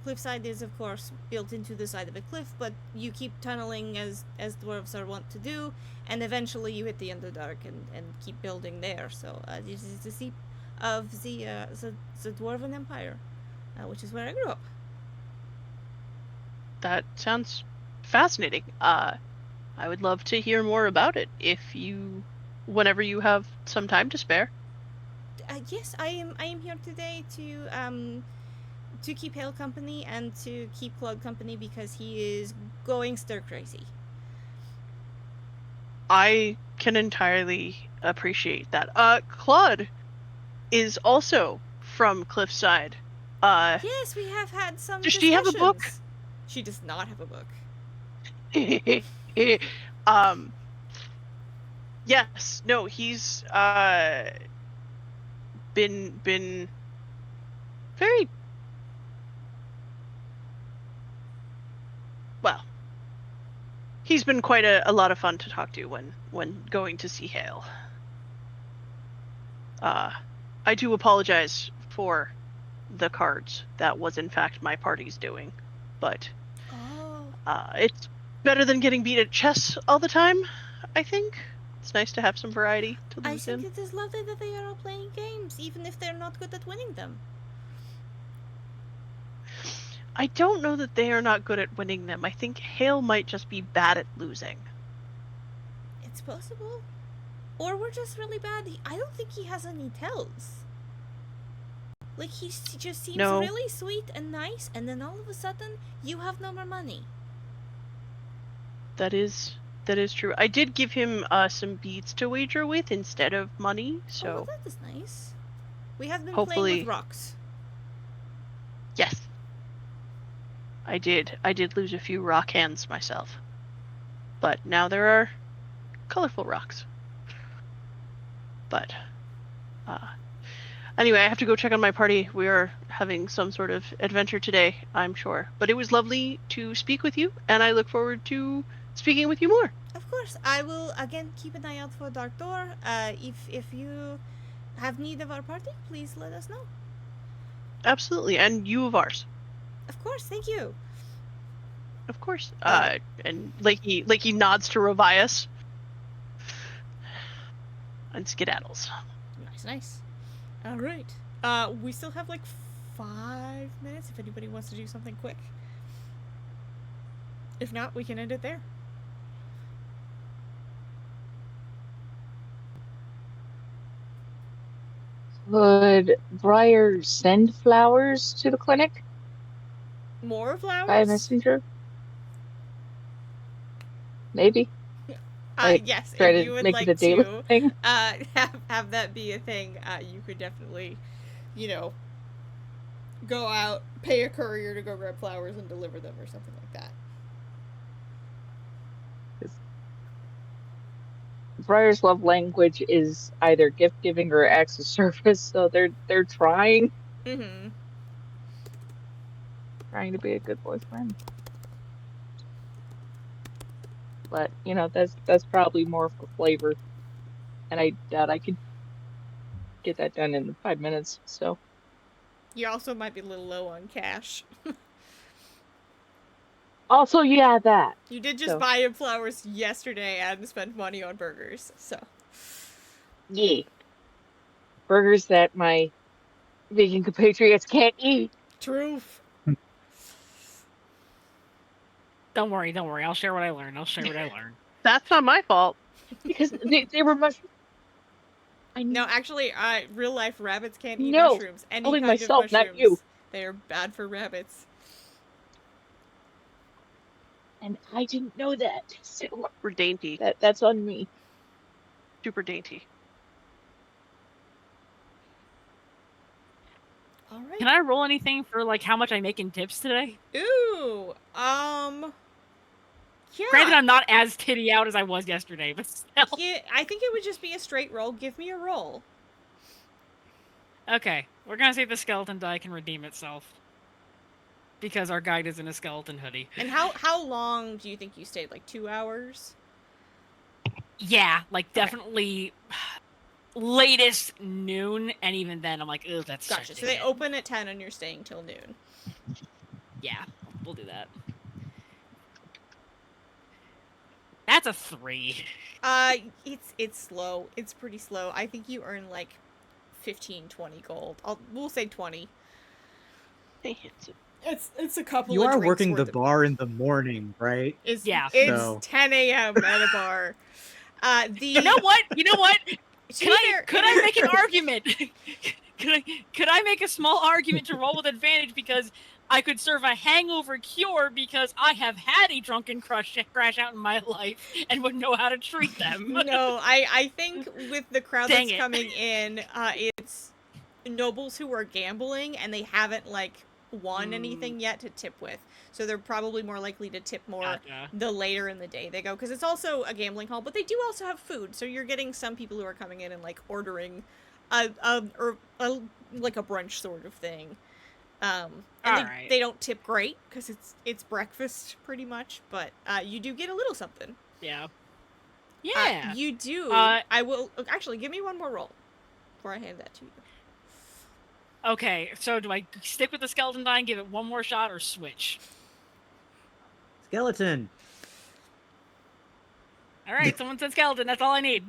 Cliffside is, of course, built into the side of a cliff, but you keep tunneling as dwarves are wont to do, and eventually you hit the Underdark and keep building there. So this is the seat of the Dwarven Empire, which is where I grew up. That sounds fascinating. I would love to hear more about it whenever you have some time to spare. Yes, I am here today to keep Hale company and to keep Claude company because he is going stir crazy. I can entirely appreciate that. Claude is also from Cliffside. Yes, we have had some Does discussions. she have a book? She does not have a book. Yes, no, he's been very He's been quite a lot of fun to talk to when going to see Hale. I do apologize for the cards. That was in fact my party's doing, but it's better than getting beat at chess all the time. I think it's nice to have some variety to I lose think in. it is lovely that they are all playing games, even if they're not good at winning them. I don't know that they are not good at winning them. I think Hale might just be bad at losing. It's possible. Or we're just really bad. I don't think he has any tells. Like, he just seems No. really sweet and nice, and then all of a sudden, you have no more money. That is true. I did give him some beads to wager with instead of money, so Oh, well, that is nice. We have been hopefully playing with rocks. yes. I did lose a few rock hands myself. But now there are colorful rocks. But anyway, I have to go check on my party. We are having some sort of adventure today, I'm sure. But it was lovely to speak with you, and I look forward to speaking with you more. Of course, I will again keep an eye out for Dark Door. If you have need of our party, please let us know. Absolutely, and you of ours. Of course, thank you. Of course. And Lakey nods to Rovias and skedaddles. Nice. All right. We still have like 5 minutes if anybody wants to do something quick. If not, we can end it there. Could Briar send flowers to the clinic More flowers? by messenger? Maybe. Yes, try if to you would make like it a daily to thing. have that be a thing, you could definitely, go out, pay a courier to go grab flowers and deliver them or something like that. Briar's love language is either gift giving or acts of service, so they're trying Mm-hmm. to be a good boyfriend. But that's probably more for flavor, and I doubt I could get that done in 5 minutes. So You also might be a little low on cash. also, yeah, that You did just buy him flowers yesterday and spend money on burgers, so. yeah, burgers that my vegan compatriots can't eat. Truth. Don't worry. I'll share what I learned. That's not my fault. Because they were mushrooms. No, actually, real life rabbits can't eat No, mushrooms. Any only kind myself, of not mushrooms. you. They are bad for rabbits. And I didn't know that. So We're dainty. that's on me. Super dainty. All right. Can I roll anything for like how much I make in tips today? Ooh, yeah. Granted, I'm not as titty out as I was yesterday, but still. Yeah, I think it would just be a straight roll. Give me a roll. Okay, we're gonna say the skeleton die can redeem itself. Because our guide is in a skeleton hoodie. And how long do you think you stayed? Like 2 hours? Yeah, like definitely latest noon, and even then I'm like, ugh, that's gotcha. So they open at 10 and you're staying till noon. Yeah, we'll do that. That's a 3. It's slow. It's pretty slow. I think you earn like 15, 20 gold. We'll say 20. It's a couple You of are drinks working the worth of- bar in the morning, right? It's So- 10 a.m. at a bar. You know what? Could I make an argument? Could I make a small argument to roll with advantage because I could serve a hangover cure because I have had a drunken crash out in my life and would know how to treat them. No, I think with the crowd Dang that's it. coming in, it's nobles who are gambling and they haven't like won anything yet to tip with. So they're probably more likely to tip more Gotcha. the later in the day they go, because it's also a gambling hall, but they do also have food. So you're getting some people who are coming in and like ordering like a brunch sort of thing. And Alright. they don't tip great because it's breakfast pretty much, but you do get a little something. Yeah. Yeah. You do. Uh, I will actually give me one more roll before I hand that to you. Okay, so do I stick with the skeleton die and give it one more shot or switch? Skeleton. Alright, someone said skeleton, that's all I need.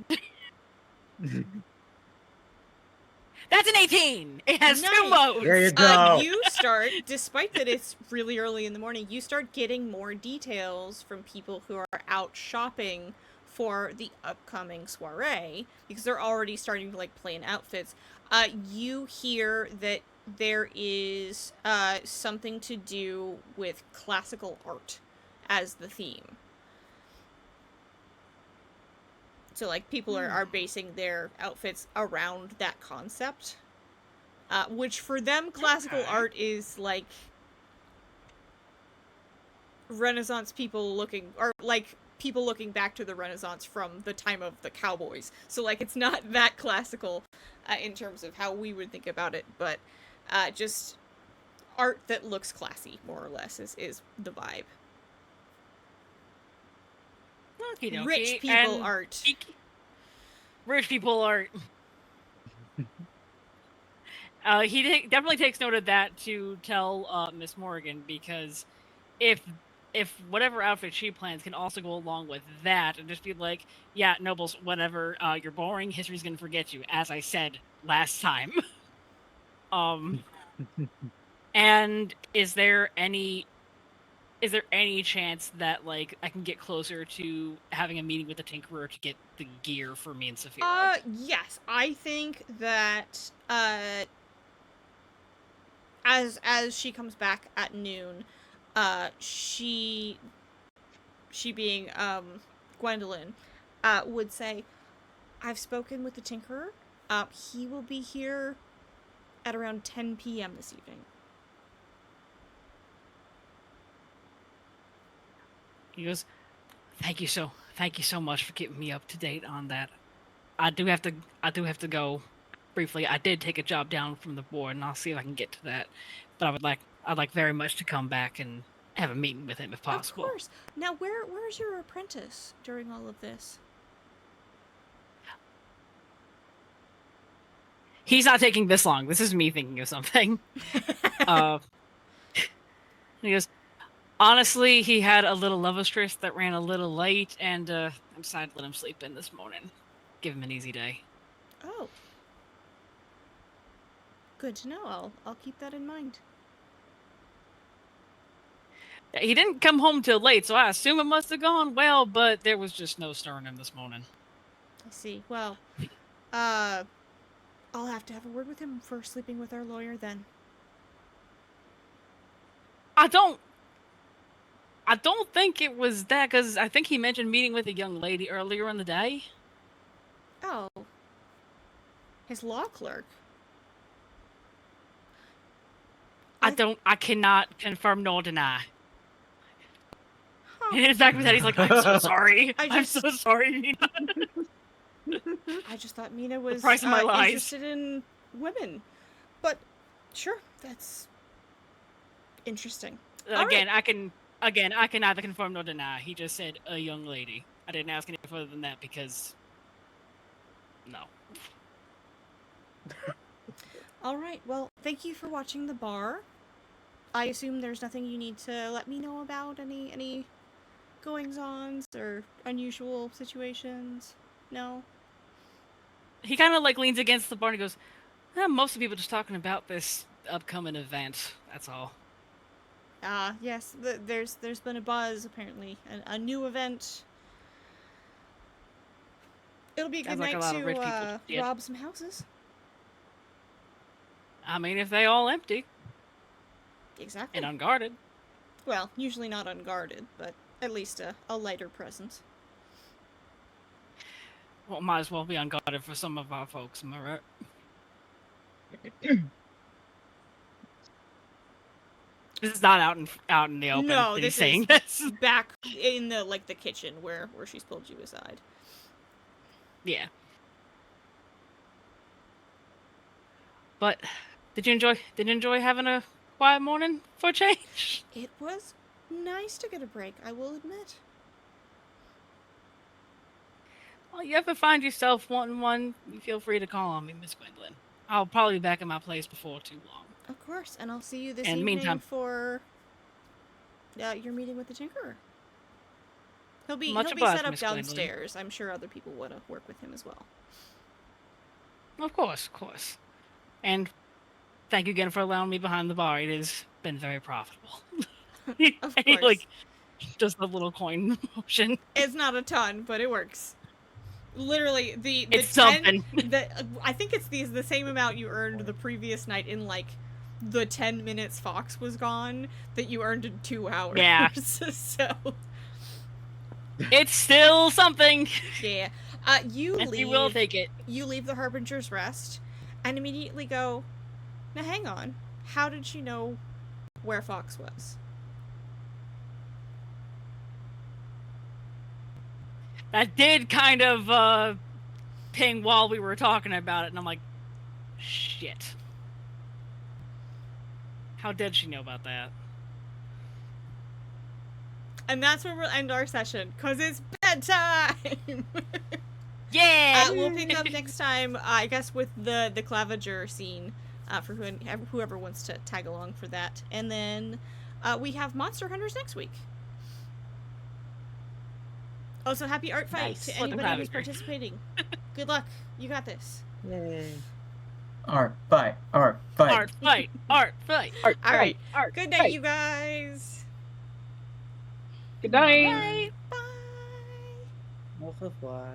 That's an 18! It has Nice. 2 modes! There you go. You start, despite that it's really early in the morning, you start getting more details from people who are out shopping for the upcoming soiree, because they're already starting to, like, plan outfits. You hear that there is something to do with classical art as the theme. So, like, people are basing their outfits around that concept. Which for them, classical art is like Renaissance people looking, or like people looking back to the Renaissance from the time of the cowboys. So, like, it's not that classical in terms of how we would think about it, but just art that looks classy, more or less, is the vibe. Okey-dokey, Rich people and art. Rich people art. He definitely takes note of that to tell Miss Morgan, because if whatever outfit she plans can also go along with that and just be like, yeah, nobles, whatever, you're boring, history's gonna forget you, as I said last time. And is there any chance that, like, I can get closer to having a meeting with the Tinkerer to get the gear for me and Saphira? Yes, I think that as she comes back at noon, she being Gwendolyn, would say, I've spoken with the Tinkerer. He will be here at around 10 p.m. this evening. He goes, thank you so much for keeping me up to date on that. I do have to go briefly. I did take a job down from the board, and I'll see if I can get to that. But I'd like very much to come back and have a meeting with him if possible. Of course. Now, where's your apprentice during all of this? He's not taking this long. This is me thinking of something. He goes, honestly, he had a little love interest that ran a little late, and I decided to let him sleep in this morning. Give him an easy day. Oh. Good to know. I'll keep that in mind. He didn't come home till late, so I assume it must have gone well, but there was just no stirring him this morning. I see. Well, I'll have to have a word with him for sleeping with our lawyer then. I don't think it was that, because I think he mentioned meeting with a young lady earlier in the day. Oh. His law clerk. I cannot confirm nor deny. Huh. And in fact, with that, he's like, I'm so sorry. I'm so sorry, Mina. I just thought Mina was price of my lies. interested in women. But sure, that's interesting. Again, I can neither confirm nor deny. He just said a young lady. I didn't ask any further than that because no. All right. Well, thank you for watching the bar. I assume there's nothing you need to let me know about, any goings-ons or unusual situations? No? He kind of like leans against the bar and goes, most of the people just talking about this upcoming event. That's all. Yes. There's been a buzz, apparently. A new event. It'll be a good Sounds like night a lot of rich people to did. rob some houses. I mean, if they all empty Exactly. and unguarded. Well, usually not unguarded, but at least a lighter presence. Well, might as well be unguarded for some of our folks, am I right? This is not out in the open. No, that this he's saying is this. back in the kitchen where she's pulled you aside. Yeah. But did you enjoy having a quiet morning for a change. It was nice to get a break, I will admit. Well, you ever find yourself wanting one, you feel free to call on me, Miss Gwendolyn. I'll probably be back at my place before too long. Of course, and I'll see you this In the evening meantime- for your meeting with the Tinkerer. He'll be Much set obliged, up Miss Gwendolyn. downstairs. I'm sure other people want to work with him as well. Of course. And thank you again for allowing me behind the bar. It has been very profitable. Of And he, course. just a little coin motion. It's not a ton, but it works. Literally, the It's 10, something. I think it's the same amount you earned the previous night in like the 10 minutes Fox was gone that you earned in 2 hours. Yeah. So It's still something. yeah, you And leave. we will take it. You leave the Harbinger's Rest, and immediately go. Now hang on. How did she know where Fox was? That did kind of ping while we were talking about it, and I'm like, shit. How did she know about that? And that's where we'll end our session, because it's bedtime! Yeah! We'll pick up next time, I guess, with the Claviger scene, for whoever wants to tag along for that. And then we have Monster Hunters next week. Also, happy art fight Nice. to Welcome, anybody who's Claviger. participating. Good luck. You got this. Yay. Art fight. Art fight! Art fight! Art, All right. art, Good night, you guys. Good night. Bye. Au revoir.